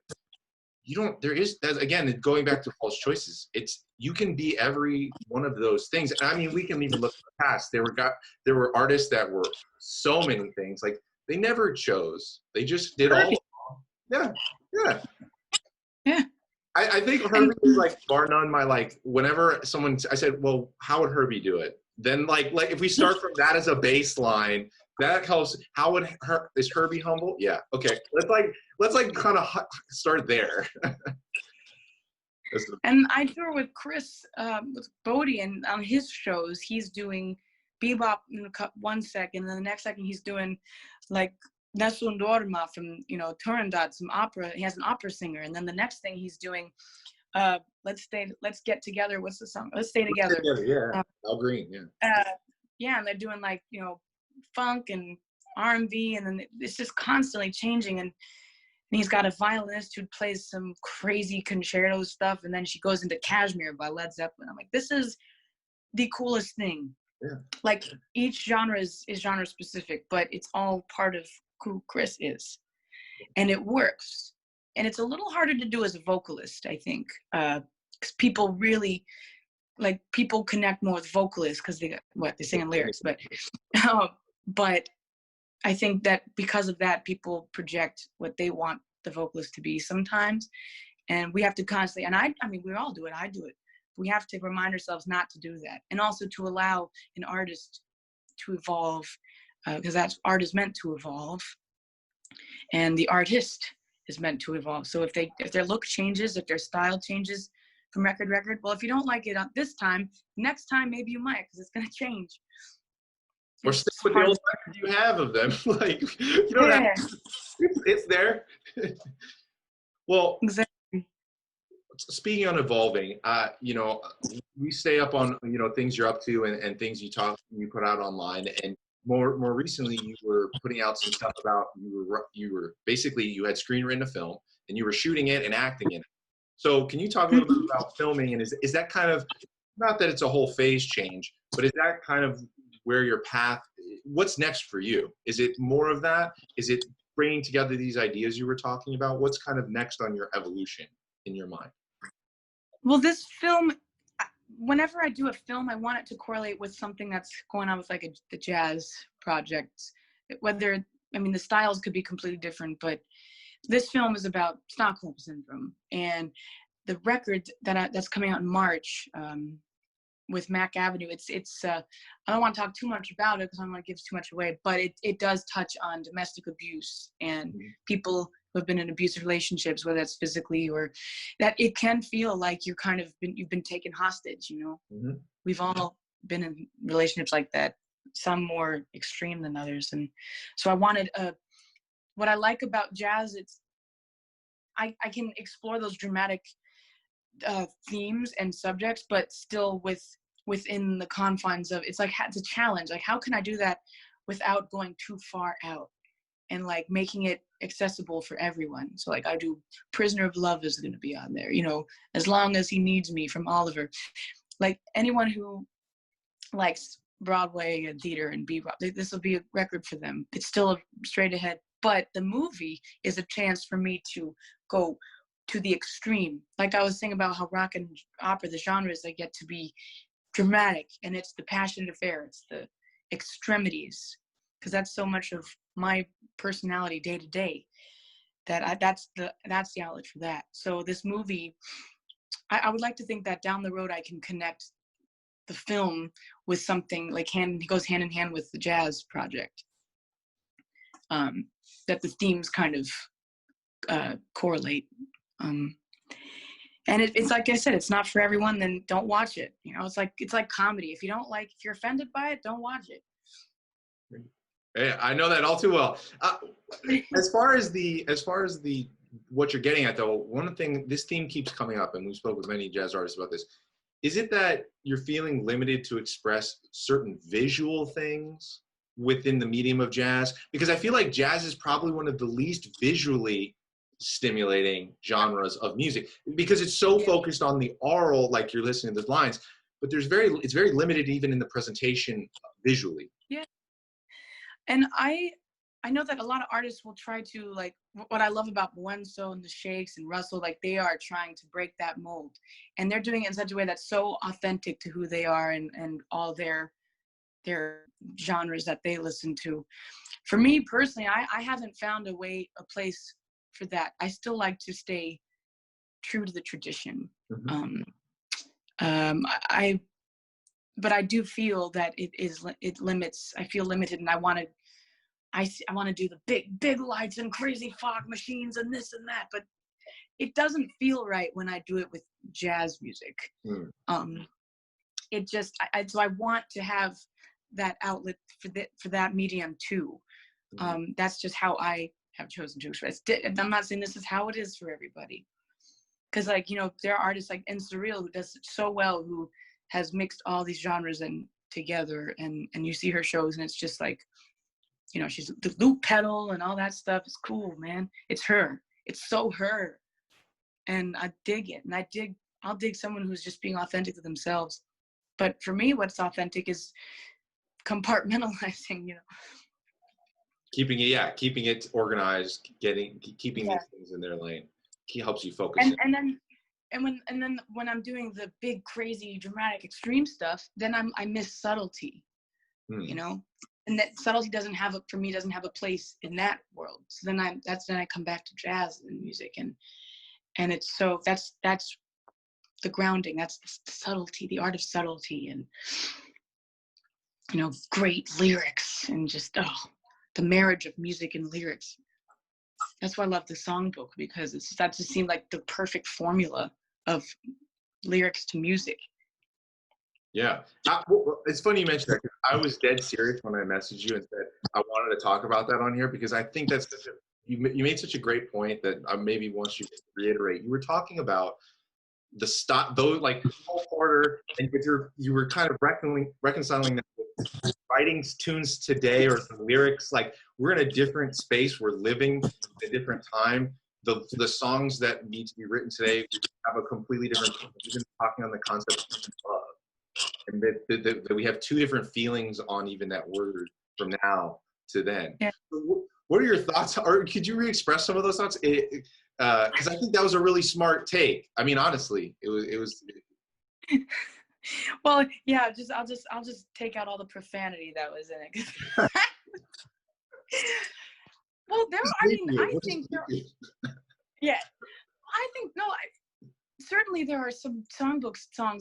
you don't, there is, again, going back to false choices, it's, you can be every one of those things. And I mean, we can even look at the past. There were artists that were so many things, like they never chose, they just did all. Yeah, yeah.
Yeah.
I think Herbie is like bar none my, like, whenever someone, I said, well, how would Herbie do it? Then like if we start from that as a baseline, that helps. How would is Herbie humble? Yeah. Okay. Let's kind of start there.
And I tour with Chris, with Bodie, and on his shows, he's doing bebop in 1 second, and then the next second he's doing like Nessun Dorma from, Turandot, some opera. He has an opera singer, and then the next thing he's doing, let's get together. What's the song? Let's stay together.
Yeah, Al Green. Yeah.
Yeah, and they're doing like funk and R&B, and then it's just constantly changing. And he's got a violinist who plays some crazy concerto stuff, and then she goes into Kashmir by Led Zeppelin. I'm like, this is the coolest thing.
Yeah.
Like each genre is genre specific, but it's all part of who Chris is, and it works. And it's a little harder to do as a vocalist, I think, because people really, like, people connect more with vocalists because they're singing lyrics, but I think that because of that, people project what they want the vocalist to be sometimes, and we have to constantly, and I mean, we all do it, I do it. We have to remind ourselves not to do that, and also to allow an artist to evolve, because art is meant to evolve, and the artist is meant to evolve. So if their look changes, if their style changes from record to record, well, if you don't like it this time, next time maybe you might, because it's going to change.
Or stick with the old record you have of them. Like, you don't have, it's there. Well,
exactly.
Speaking on evolving, we stay up on, things you're up to and things you put out online. And more recently, you were putting out some stuff about, you were basically, you had screenwritten a film and you were shooting it and acting in it. So can you talk a little bit about filming, and is that kind of, not that it's a whole phase change, but is that kind of where your path, what's next for you? Is it more of that? Is it bringing together these ideas you were talking about? What's kind of next on your evolution in your mind?
Well, this film, whenever I do a film, I want it to correlate with something that's going on with like the jazz projects. The styles could be completely different, but this film is about Stockholm Syndrome, and the record that's coming out in March, with Mac Avenue, it's I don't want to talk too much about it because I don't want to give too much away, but it does touch on domestic abuse and people who have been in abusive relationships, whether that's physically or that it can feel like you've been taken hostage, Mm-hmm. We've all been in relationships like that, some more extreme than others. And so I wanted what I like about jazz, I can explore those dramatic themes and subjects, but still within the confines of, it's a challenge. Like, how can I do that without going too far out and like making it accessible for everyone? So like I do Prisoner of Love is going to be on there, As Long as He Needs Me from Oliver. Like anyone who likes Broadway and theater and bebop, this will be a record for them. It's still a straight ahead, but the movie is a chance for me to go to the extreme. Like I was saying about how rock and opera, the genres, they get to be dramatic, and it's the passionate affair, it's the extremities, because that's so much of my personality day to day, that's the outlet for that. So this movie, I would like to think that down the road I can connect the film with something like goes hand in hand with the jazz project, that the themes kind of correlate. And it's like I said, it's not for everyone, then don't watch it. It's like comedy. If you're offended by it, don't watch it.
Yeah, I know that all too well. As far as what you're getting at, though, one thing, this theme keeps coming up, and we spoke with many jazz artists about this. Is it that you're feeling limited to express certain visual things within the medium of jazz? Because I feel like jazz is probably one of the least visually stimulating genres of music, because it's so focused on the aural, like you're listening to the lines, but it's very limited even in the presentation visually.
Yeah. And I know that a lot of artists will try to, like, what I love about Buenso and the Shakes and Russell, like they are trying to break that mold, and they're doing it in such a way that's so authentic to who they are and all their genres that they listen to. For me personally, I haven't found a place for that. I still like to stay true to the tradition. But I do feel that it limits. I feel limited, and I want to do the big lights and crazy fog machines and this and that, but it doesn't feel right when I do it with jazz music. It just, so I want to have that outlet for that medium too. That's just how I have chosen to express. I'm not saying this is how it is for everybody, because, like, you know, there are artists like In Surreal who does it so well, who has mixed all these genres together, and you see her shows and it's just like, you know, she's the loop pedal and all that stuff is cool, man. It's her. It's so her. And I dig it. And I'll dig someone who's just being authentic to themselves. But for me, what's authentic is compartmentalizing, you know.
Keeping it organized, keeping these things in their lane. It helps you focus.
And then when I'm doing the big, crazy, dramatic, extreme stuff, then I miss subtlety, you know. And that subtlety doesn't have a place in that world. So then I come back to jazz and music, and it's so that's the grounding. That's the subtlety, the art of subtlety, and, you know, great lyrics, and just the marriage of music and lyrics. That's why I love the songbook, because that just seemed like the perfect formula of lyrics to music.
Yeah. It's funny you mentioned that, 'cause I was dead serious when I messaged you and said I wanted to talk about that on here, because I think that's you made such a great point that I maybe want you to reiterate. You were talking about the stop, though, like Cole Porter, and you were kind of reconciling that with writing tunes today, or the lyrics. Like, we're in a different space, we're living in a different time. The songs that need to be written today have a completely different, even talking on the concept of love. And that we have two different feelings on even that word from now to then.
Yeah.
What are your thoughts? Or could you re-express some of those thoughts? Because I think that was a really smart take. I mean, honestly, it was.
Well, yeah. I'll just take out all the profanity that was in it. Well, certainly there are some songs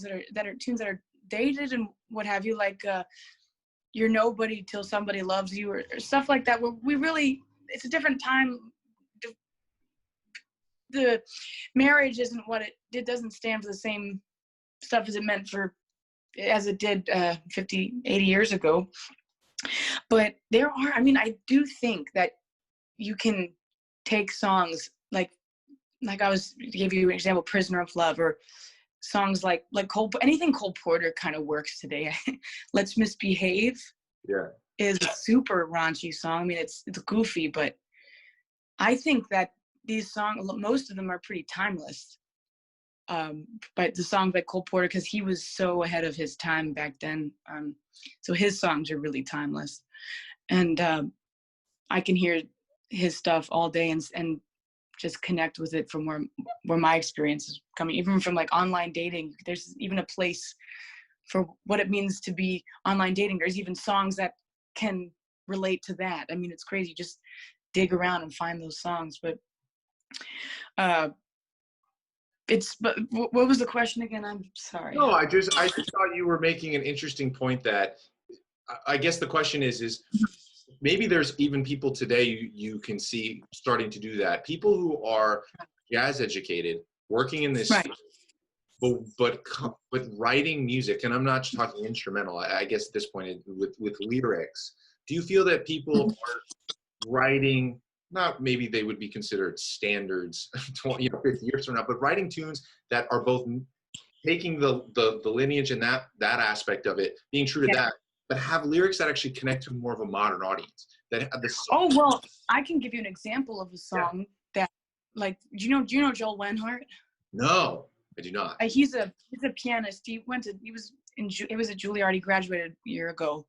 that are tunes that are dated and what have you, like You're Nobody Till Somebody Loves You, or stuff like that, where it's a different time. The marriage isn't what it doesn't stand for the same stuff as it did 50, 80 years ago. But I do think that you can take songs like I gave you an example, Prisoner of Love, or songs like anything Cole Porter kind of works today. Let's Misbehave is a super raunchy song. I mean, it's goofy, but I think that these songs, most of them are pretty timeless. But the songs like Cole Porter, because he was so ahead of his time back then, so his songs are really timeless. And I can hear his stuff all day and just connect with it from where my experience is coming. Even from like online dating, there's even a place for what it means to be online dating. There's even songs that can relate to that. I mean, it's crazy. Just dig around and find those songs. But what was the question again? I'm sorry.
No, I just thought you were making an interesting point that I guess the question is maybe there's even people today you can see starting to do that. People who are jazz educated, working in this,
right.
but writing music, and I'm not talking instrumental. I guess at this point with lyrics. Do you feel that people are writing? Not maybe they would be considered standards 50 years from now, but writing tunes that are both taking the lineage and that aspect of it, being true to that, but have lyrics that actually connect to more of a modern audience. That have this.
Oh, well, I can give you an example of a song that like, do you know Joel Wenhart?
No, I do not.
He's a pianist. He was at Juilliard. He graduated a year ago,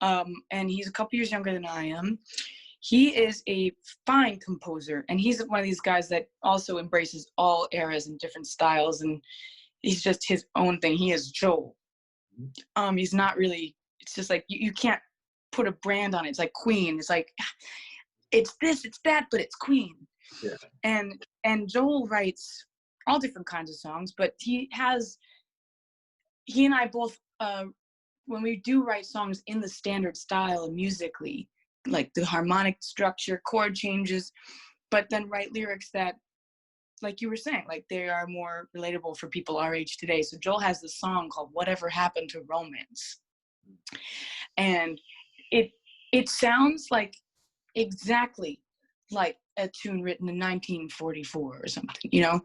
and he's a couple years younger than I am. He is a fine composer, and he's one of these guys that also embraces all eras and different styles, and he's just his own thing. He is Joel. He's not really. It's just like you can't put a brand on it. It's like Queen. It's like it's this, it's that, but it's Queen.
Yeah.
And Joel writes all different kinds of songs, but he and I both, when we do write songs in the standard style and musically, like the harmonic structure, chord changes, but then write lyrics that, like you were saying, like they are more relatable for people our age today. So Joel has this song called Whatever Happened to Romance. And it sounds like exactly like a tune written in 1944 or something, you know?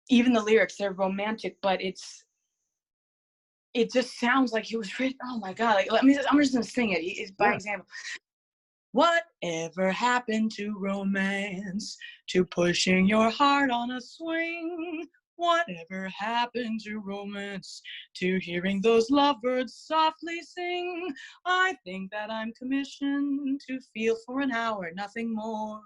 Even the lyrics, they're romantic, but it just sounds like it was written, oh my God, like, I'm just gonna sing it. It's by example. Whatever happened to romance, to pushing your heart on a swing? Whatever happened to romance, to hearing those lovebirds softly sing? I think that I'm commissioned to feel for an hour, nothing more.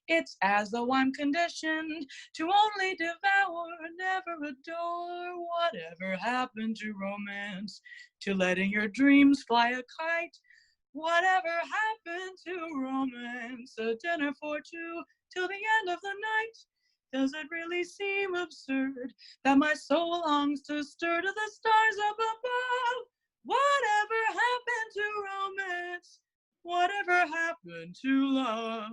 It's as though I'm conditioned to only devour, never adore. Whatever happened to romance, to letting your dreams fly a kite? Whatever happened to romance, a dinner for two till the end of the night? Does it really seem absurd that my soul longs to stir to the stars up above? Whatever happened to romance? Whatever happened to love?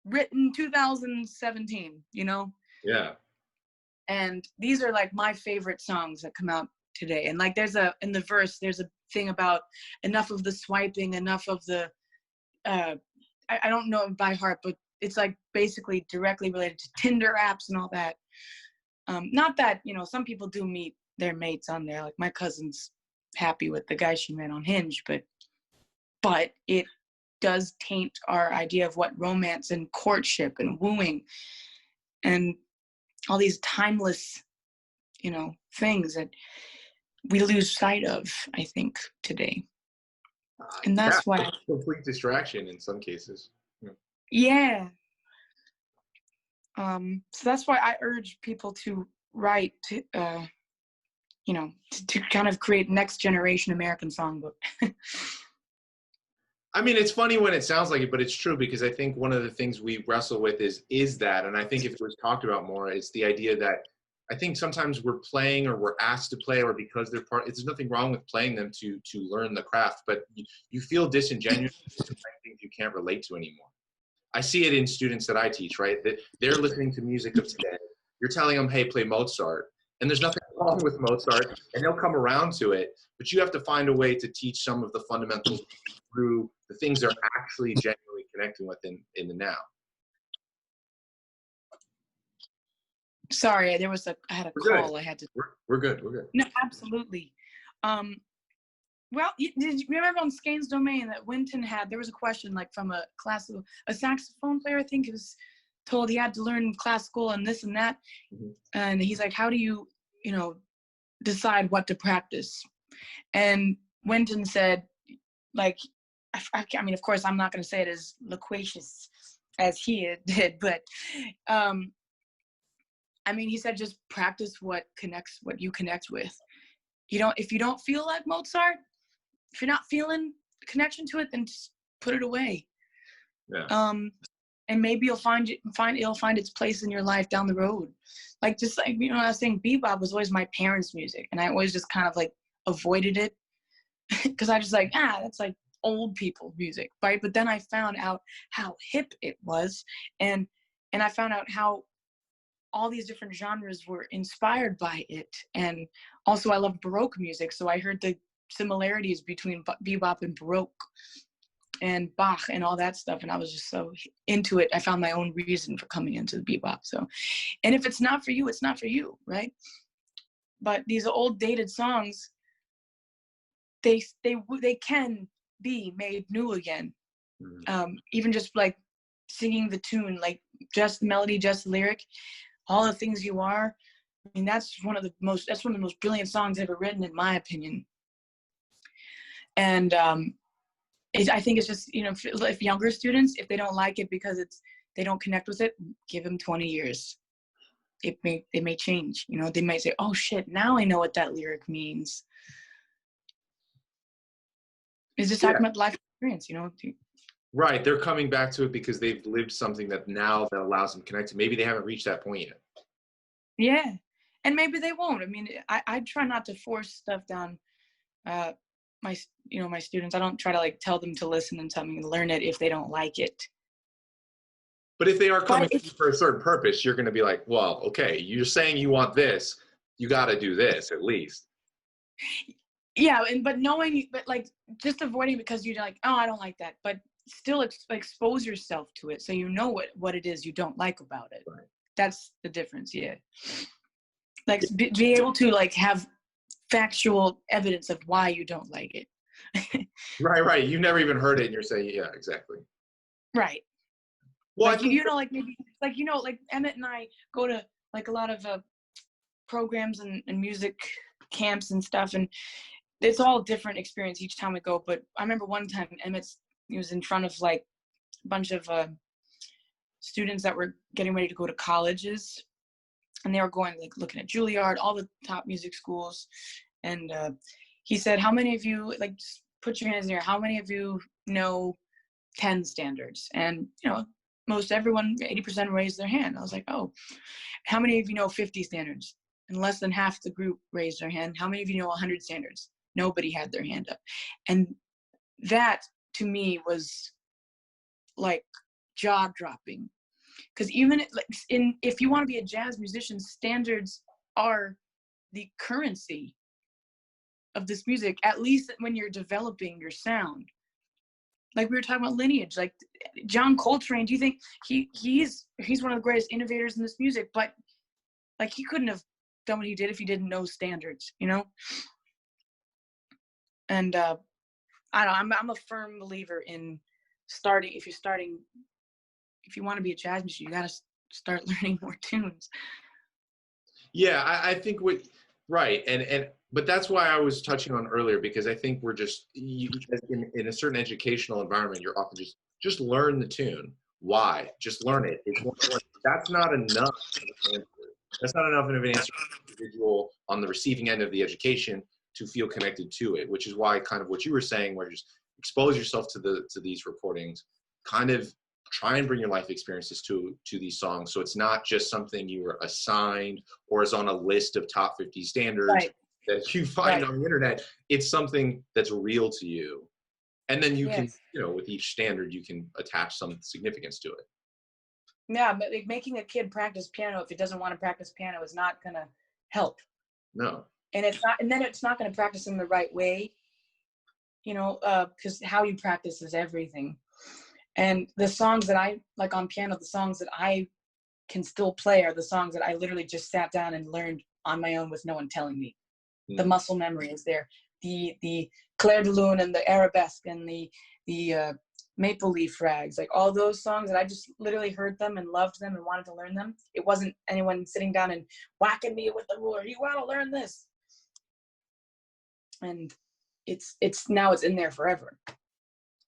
Written 2017, you know?
Yeah.
And these are like my favorite songs that come out today. And like in the verse, there's a thing about enough of the swiping, enough of the, I don't know it by heart, but it's like basically directly related to Tinder apps and all that. Not that, you know, some people do meet their mates on there. Like my cousin's happy with the guy she met on Hinge, but it does taint our idea of what romance and courtship and wooing and all these timeless, you know, things that we lose sight of, I think, today. And that's why
complete distraction in some cases.
Yeah. So that's why I urge people to write, to, you know, to kind of create next generation American songbook.
I mean, it's funny when it sounds like it, but it's true, because I think one of the things we wrestle with is that, and I think if it was talked about more, it's the idea that I think sometimes we're playing or we're asked to play, or because they're part, there's nothing wrong with playing them to learn the craft, but you feel disingenuous with things you can't relate to anymore. I see it in students that I teach, right? That they're listening to music of today. You're telling them, hey, play Mozart. And there's nothing wrong with Mozart, and they'll come around to it, but you have to find a way to teach some of the fundamentals through the things they're actually genuinely connecting with in the now.
Sorry, I had a call. I had to.
We're good. We're good.
No, absolutely. Well, did you remember on Skeins Domain that Winton had? There was a question like from a saxophone player. I think he was told he had to learn classical and this and that, and he's like, "How do you, you know, decide what to practice?" And Winton said, like, I mean, of course, I'm not going to say it as loquacious as he did, but. I mean, he said, just practice what you connect with. If you don't feel like Mozart, if you're not feeling connection to it, then just put it away.
Yeah.
And maybe it'll find its place in your life down the road. Like, just like, you know, I was saying bebop was always my parents' music, and I always just kind of like avoided it because I just like, that's like old people music, right? But then I found out how hip it was, and I found out how all these different genres were inspired by it. And also I love Baroque music, so I heard the similarities between bebop and Baroque and Bach and all that stuff, and I was just so into it. I found my own reason for coming into the bebop. So, and if it's not for you, it's not for you, right? But these old dated songs, they can be made new again. Even just like singing the tune, like just the melody, just the lyric, all the things you are. I mean, that's one of the most brilliant songs ever written, in my opinion. And I think it's just, you know, if younger students, if they don't like it because they don't connect with it, give them 20 years. It may change, you know. They might say, oh shit, now I know what that lyric means. It's just talking about life experience, you know.
Right, they're coming back to it because they've lived something that now that allows them to connect to. Maybe they haven't reached that point yet.
Yeah, and maybe they won't. I mean, I try not to force stuff down my students. I don't try to like tell them to listen and tell them to learn it if they don't like it.
But if they are coming to you for a certain purpose, you're going to be like, well, okay, you're saying you want this, you got to do this at least.
Yeah, but like just avoiding because you're like, oh, I don't like that, but still expose yourself to it so you know what it is you don't like about it.
Right.
That's the difference. Yeah, like be able to like have factual evidence of why you don't like it. Right.
You never even heard it and you're saying, yeah, exactly.
Right. Well, like, you know, like maybe like, you know, like Emmett and I go to like a lot of programs and music camps and stuff, and it's all different experience each time we go. But I remember one time he was in front of like a bunch of students that were getting ready to go to colleges, and they were going like looking at Juilliard, all the top music schools. And he said, how many of you, like, just put your hands in the air, how many of you know 10 standards? And, you know, most everyone, 80% raised their hand. I was like, oh, how many of you know 50 standards? And less than half the group raised their hand. How many of you know 100 standards? Nobody had their hand up. And that to me was like jaw-dropping. Because even like if you want to be a jazz musician, standards are the currency of this music, at least when you're developing your sound. Like we were talking about lineage, like John Coltrane, do you think he's one of the greatest innovators in this music, but like he couldn't have done what he did if he didn't know standards, you know? And I don't know, I'm a firm believer in if you want to be a jazz musician, you got to start learning more tunes.
Yeah, I think right. But that's why I was touching on earlier, because I think we're just, in a certain educational environment, you're often just learn the tune. Why? Just learn it. That's not enough. That's not enough of an answer for the individual on the receiving end of the education to feel connected to it, which is why kind of what you were saying, where just expose yourself to these recordings, kind of try and bring your life experiences to these songs. So it's not just something you were assigned or is on a list of top 50 standards. Right. That you find on the internet. It's something that's real to you. And then you can, you know, with each standard, you can attach some significance to it.
Yeah, but like making a kid practice piano if it doesn't want to practice piano is not going to help.
No.
And then it's not going to practice in the right way, you know, because how you practice is everything. And the songs that I like on piano, the songs that I can still play are the songs that I literally just sat down and learned on my own with no one telling me. The muscle memory is there. The Clair de Lune and the Arabesque and the Maple Leaf Rags, like all those songs that I just literally heard them and loved them and wanted to learn them. It wasn't anyone sitting down and whacking me with the ruler. You want to learn this, and it's now it's in there forever.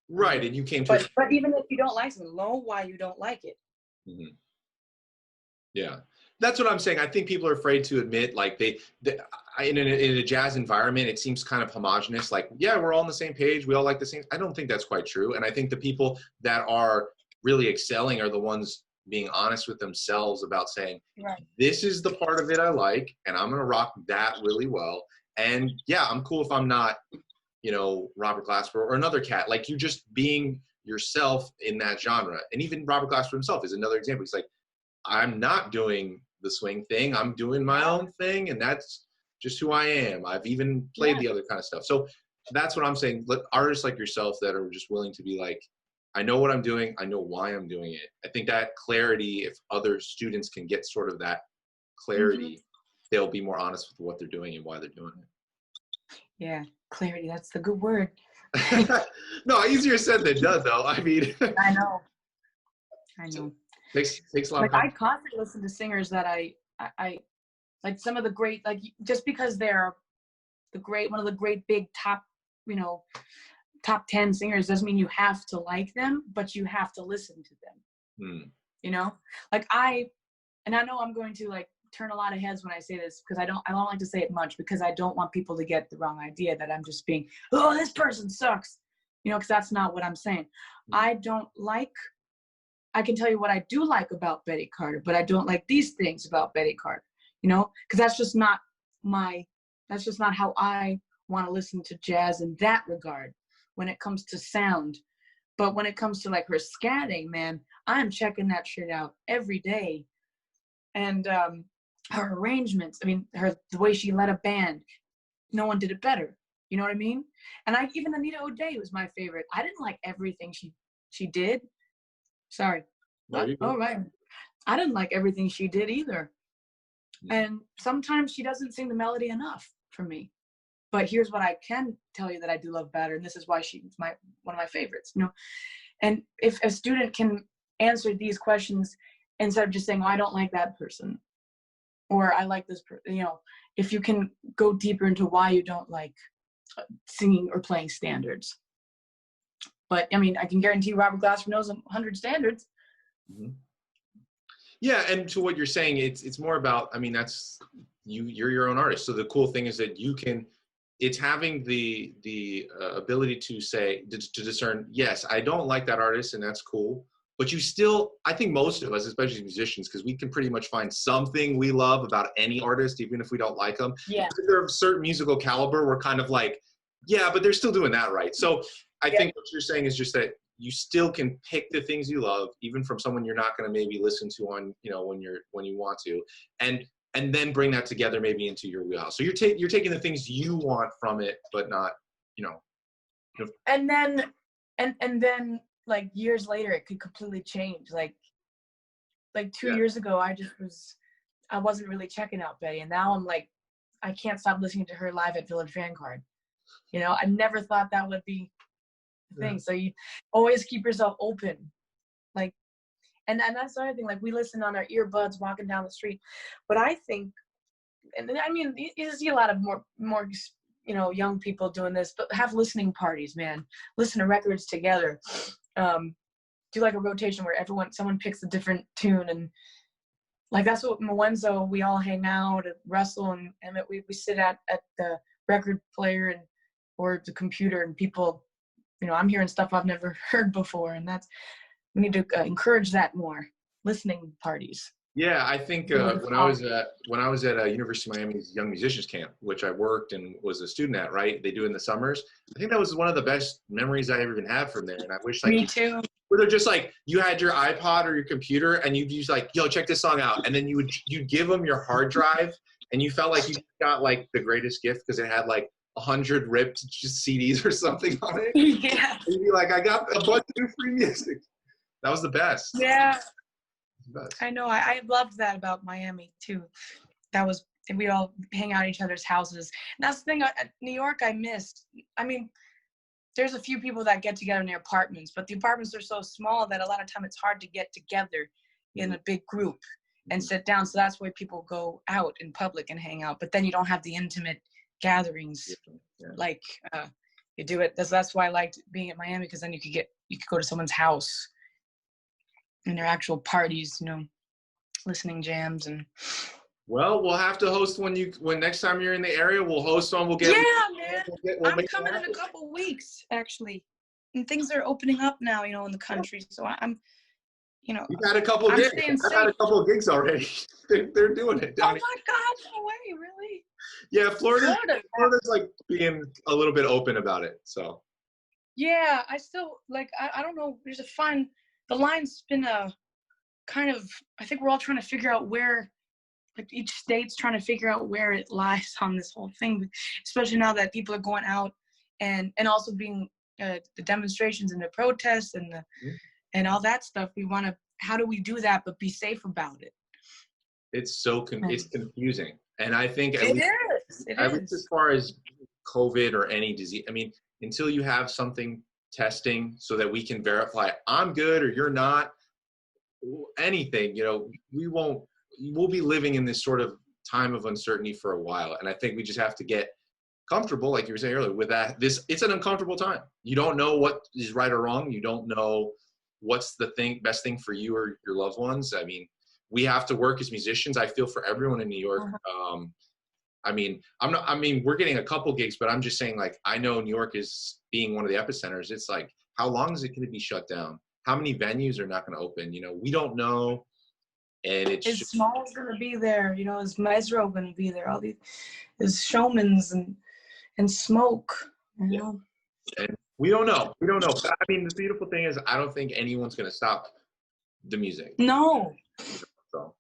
Right, and you came to.
But even if you don't like something, know why you don't like it.
Mm-hmm. Yeah. That's what I'm saying. I think people are afraid to admit, like in a jazz environment, it seems kind of homogenous. Like, yeah, we're all on the same page. We all like the same. I don't think that's quite true. And I think the people that are really excelling are the ones being honest with themselves about saying, right, this is the part of it I like, and I'm going to rock that really well. And yeah, I'm cool if I'm not, you know, Robert Glasper or another cat. Like, you just being yourself in that genre. And even Robert Glasper himself is another example. He's like, I'm not doing the swing thing. I'm doing my own thing, and that's just who I am. I've even played the other kind of stuff. So that's what I'm saying. Let artists like yourself that are just willing to be like, I know what I'm doing. I know why I'm doing it. I think that clarity, if other students can get sort of that clarity, they'll be more honest with what they're doing and why they're doing it.
Yeah, clarity. That's the good word.
No, easier said than done, though. I mean,
I know. I know.
Takes a lot
Like
of
I constantly listen to singers that I like, some of the great, like, just because they're one of the great big top, you know, top 10 singers doesn't mean you have to like them, but you have to listen to them. You know, like I know I'm going to like turn a lot of heads when I say this, because I don't like to say it much, because I don't want people to get the wrong idea that I'm just being, oh, this person sucks, you know, because that's not what I'm saying. I can tell you what I do like about Betty Carter, but I don't like these things about Betty Carter, you know, because that's just not how I want to listen to jazz in that regard when it comes to sound. But when it comes to like her scatting, man, I'm checking that shit out every day. And her arrangements, I mean, the way she led a band, no one did it better. You know what I mean? And even Anita O'Day was my favorite. I didn't like everything she did. Sorry. All right. I didn't like everything she did either. And sometimes she doesn't sing the melody enough for me. But here's what I can tell you that I do love about her, and this is why she's one of my favorites. You know, and if a student can answer these questions instead of just saying, "Oh, I don't like that person," or "I like this person," you know, if you can go deeper into why you don't like singing or playing standards. But I mean, I can guarantee Robert Glasper knows 100 standards.
Yeah, and to what you're saying, it's more about, I mean, that's you're your own artist. So the cool thing is that it's having the ability to say, to discern, yes, I don't like that artist, and that's cool. But you still, I think most of us, especially musicians, because we can pretty much find something we love about any artist, even if we don't like them.
Yeah.
If they're of a certain musical caliber, we're kind of like, yeah, but they're still doing that right. So I think what you're saying is just that you still can pick the things you love, even from someone you're not going to maybe listen to on, you know, when you want to, and then bring that together maybe into your wheelhouse. So you're taking the things you want from it, but not, you know.
And then like years later, it could completely change. Like 2 years ago, I wasn't really checking out Betty, and now I'm like, I can't stop listening to her live at Village Vanguard. You know, I never thought that would be the thing. So you always keep yourself open. Like, and that's the other thing, like we listen on our earbuds walking down the street. But I think, and I mean, you see a lot of more, you know, young people doing this, but have listening parties, man. Listen to records together. Do like a rotation where someone picks a different tune, and like that's what Moenzo, we all hang out at Russell and Emmett, we sit at the record player or the computer, and people, you know, I'm hearing stuff I've never heard before, and we need to encourage that more. Listening parties.
Yeah, I think when I was at University of Miami's Young Musicians Camp, which I worked and was a student at, right? They do in the summers. I think that was one of the best memories I ever even had from there. And I wish, like,
me too.
Where they're just like, you had your iPod or your computer, and you'd use like, yo, check this song out, and then you'd give them your hard drive, and you felt like you got like the greatest gift because it had like 100 ripped just CDs or something on it.
Yeah.
And you'd be like, I got a bunch of new free music. That was the best.
Yeah. I know. I loved that about Miami too. We all hang out at each other's houses. And that's the thing. New York, I missed. I mean, there's a few people that get together in their apartments, but the apartments are so small that a lot of time it's hard to get together in a big group and sit down. So that's why people go out in public and hang out. But then you don't have the intimate gatherings like you do it. That's why I liked being at Miami, because then you could go to someone's house and their actual parties, you know, listening jams. And
well, we'll have to host when next time you're in the area. We'll host one. Man.
I'm coming in a couple weeks actually, and things are opening up now, you know, in the country. So I'm, you know,
you've had a couple gigs. I've had a couple of gigs already. They're doing it.
Oh my God, no way, really?
Yeah, Florida's like being a little bit open about it. So.
Yeah, I still like. I don't know. The line's been kind of. I think we're all trying to figure out where. Like each state's trying to figure out where it lies on this whole thing, especially now that people are going out and also being the demonstrations and the protests and all that stuff. How do we do that but be safe about it?
It's it's confusing, and I think
it is.
As far as COVID or any disease, I mean, until you have something testing so that we can verify I'm good or you're not, anything, you know, we'll be living in this sort of time of uncertainty for a while. And I think we just have to get comfortable, like you were saying earlier, with that. It's an uncomfortable time. You don't know what is right or wrong. You don't know what's the best thing for you or your loved ones. I mean, we have to work as musicians. I feel for everyone in New York. I mean, we're getting a couple gigs, but I'm just saying, like, I know New York is being one of the epicenters. It's like, how long is it going to be shut down? How many venues are not going to open? You know, we don't know. And
is Small's going to be there? You know, is Mesro going to be there? All these, is Showman's and Smoke. You know?
And we don't know. We don't know. But I mean, the beautiful thing is, I don't think anyone's going to stop the music.
No.
So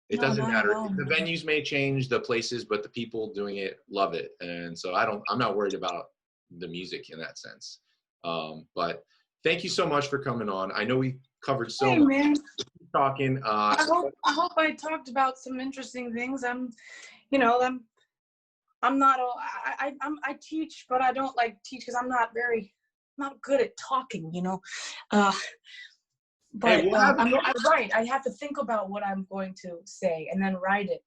it doesn't matter. The venues may change, the places, but the people doing it love it. And so I'm not worried about the music in that sense. But thank you so much for coming on. I know we covered so much.
Man.
Talking.
I hope I talked about some interesting things. I'm not all. I teach, but I don't like teach because I'm not good at talking. You know. But I'm right. I have to think about what I'm going to say and then write it,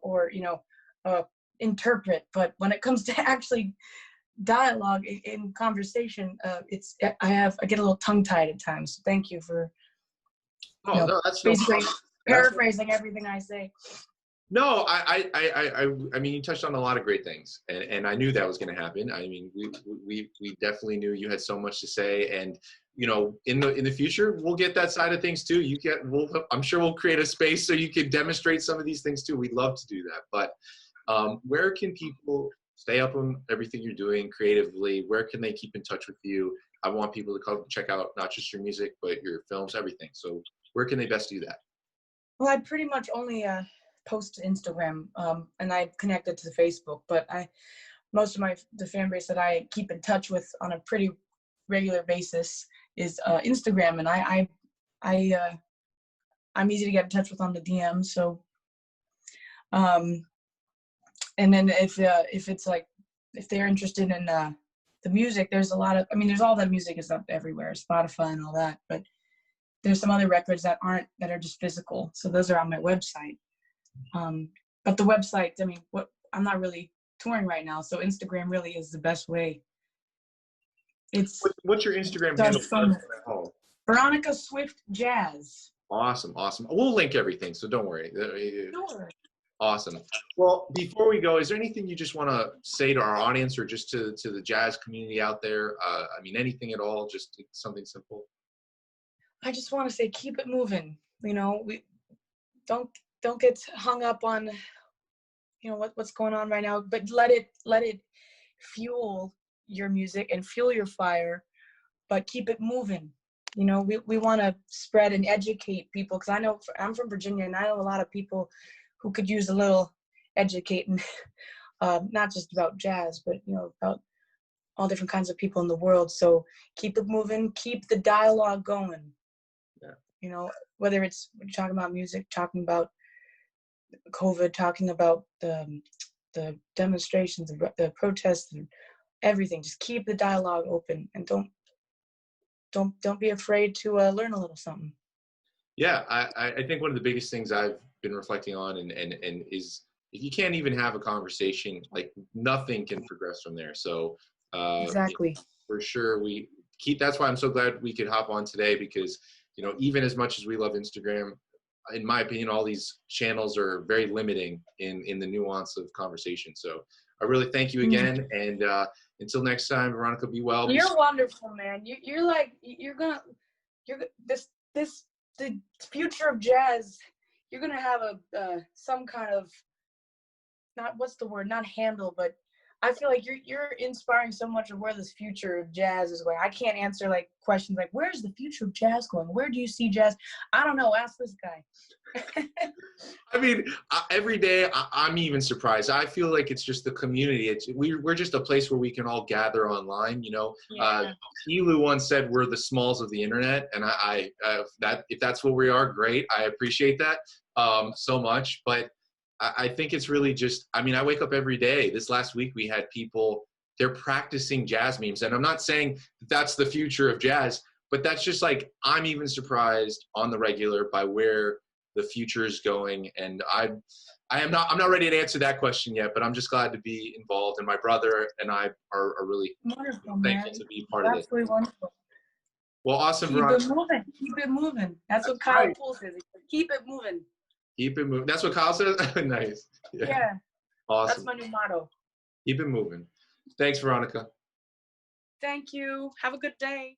or interpret. But when it comes to actually dialogue in conversation, I get a little tongue-tied at times. So thank you for
that's
basically paraphrasing everything I say.
No, I mean, you touched on a lot of great things, and I knew that was going to happen. I mean, we definitely knew you had so much to say, and you know, in the future, we'll get that side of things too. I'm sure we'll create a space so you can demonstrate some of these things too. We'd love to do that. But where can people stay up on everything you're doing creatively? Where can they keep in touch with you? I want people to come check out not just your music, but your films, everything. So where can they best do that?
Well, I pretty much only post to Instagram, and I connected to Facebook, but most of the fan base that I keep in touch with on a pretty regular basis is Instagram, and I'm easy to get in touch with on the DM. So, and then if they're interested in the music, there's all that music is up everywhere, Spotify and all that, but there's some other records that are just physical. So those are on my website. But the website, I mean, I'm not really touring right now, so Instagram really is the best way.
What's your Instagram handle?
Veronica Swift Jazz.
Awesome. We'll link everything, so don't worry.
Sure.
Awesome. Well, before we go, is there anything you just want to say to our audience, or just to the jazz community out there? I mean, anything at all, just something simple.
I just want to say, keep it moving. You know, we don't get hung up on, what's going on right now, but let it fuel your music and fuel your fire, but keep it moving. You know, we want to spread and educate people, because I know I'm from Virginia, and I know a lot of people who could use a little educating, not just about jazz, but about all different kinds of people in the world. So keep it moving, keep the dialogue going. Yeah. You know, whether it's talking about music, talking about COVID, talking about the demonstrations, the protests, and everything. Just keep the dialogue open, and don't be afraid to learn a little something. Yeah,
I think one of the biggest things I've been reflecting on and is, if you can't even have a conversation, like, nothing can progress from there. So
exactly,
for sure, that's why I'm so glad we could hop on today, because even as much as we love Instagram, in my opinion, all these channels are very limiting in the nuance of conversation. So I really thank you again. And until next time, Veronica, be well.
You're wonderful, man. The future of jazz, you're going to have some kind of, not handle, but I feel like you're inspiring so much of where this future of jazz is going. I can't answer like questions like, where's the future of jazz going? Where do you see jazz? I don't know. Ask this guy.
I mean, every day I'm even surprised. I feel like it's just the community. We're just a place where we can all gather online. Yeah. Elu once said we're the Smalls of the internet, and if that's what we are, great. I appreciate that so much, but I think it's really just, I mean, I wake up every day. This last week we had people, they're practicing JazzMemes, and I'm not saying that's the future of jazz, but that's just like, I'm even surprised on the regular by where the future is going. And I'm not ready to answer that question yet, but I'm just glad to be involved. And my brother and I are really
Wonderful,
thankful
man.
to be part of it.
Absolutely wonderful.
Well, awesome,
Keep
Veronica.
it moving. Keep it moving. That's what
Right.
Kyle Poole says. He said, keep it moving.
Keep it moving. That's what Kyle says? Nice.
Yeah.
Awesome.
That's my new motto.
Keep it moving. Thanks, Veronica.
Thank you. Have a good day.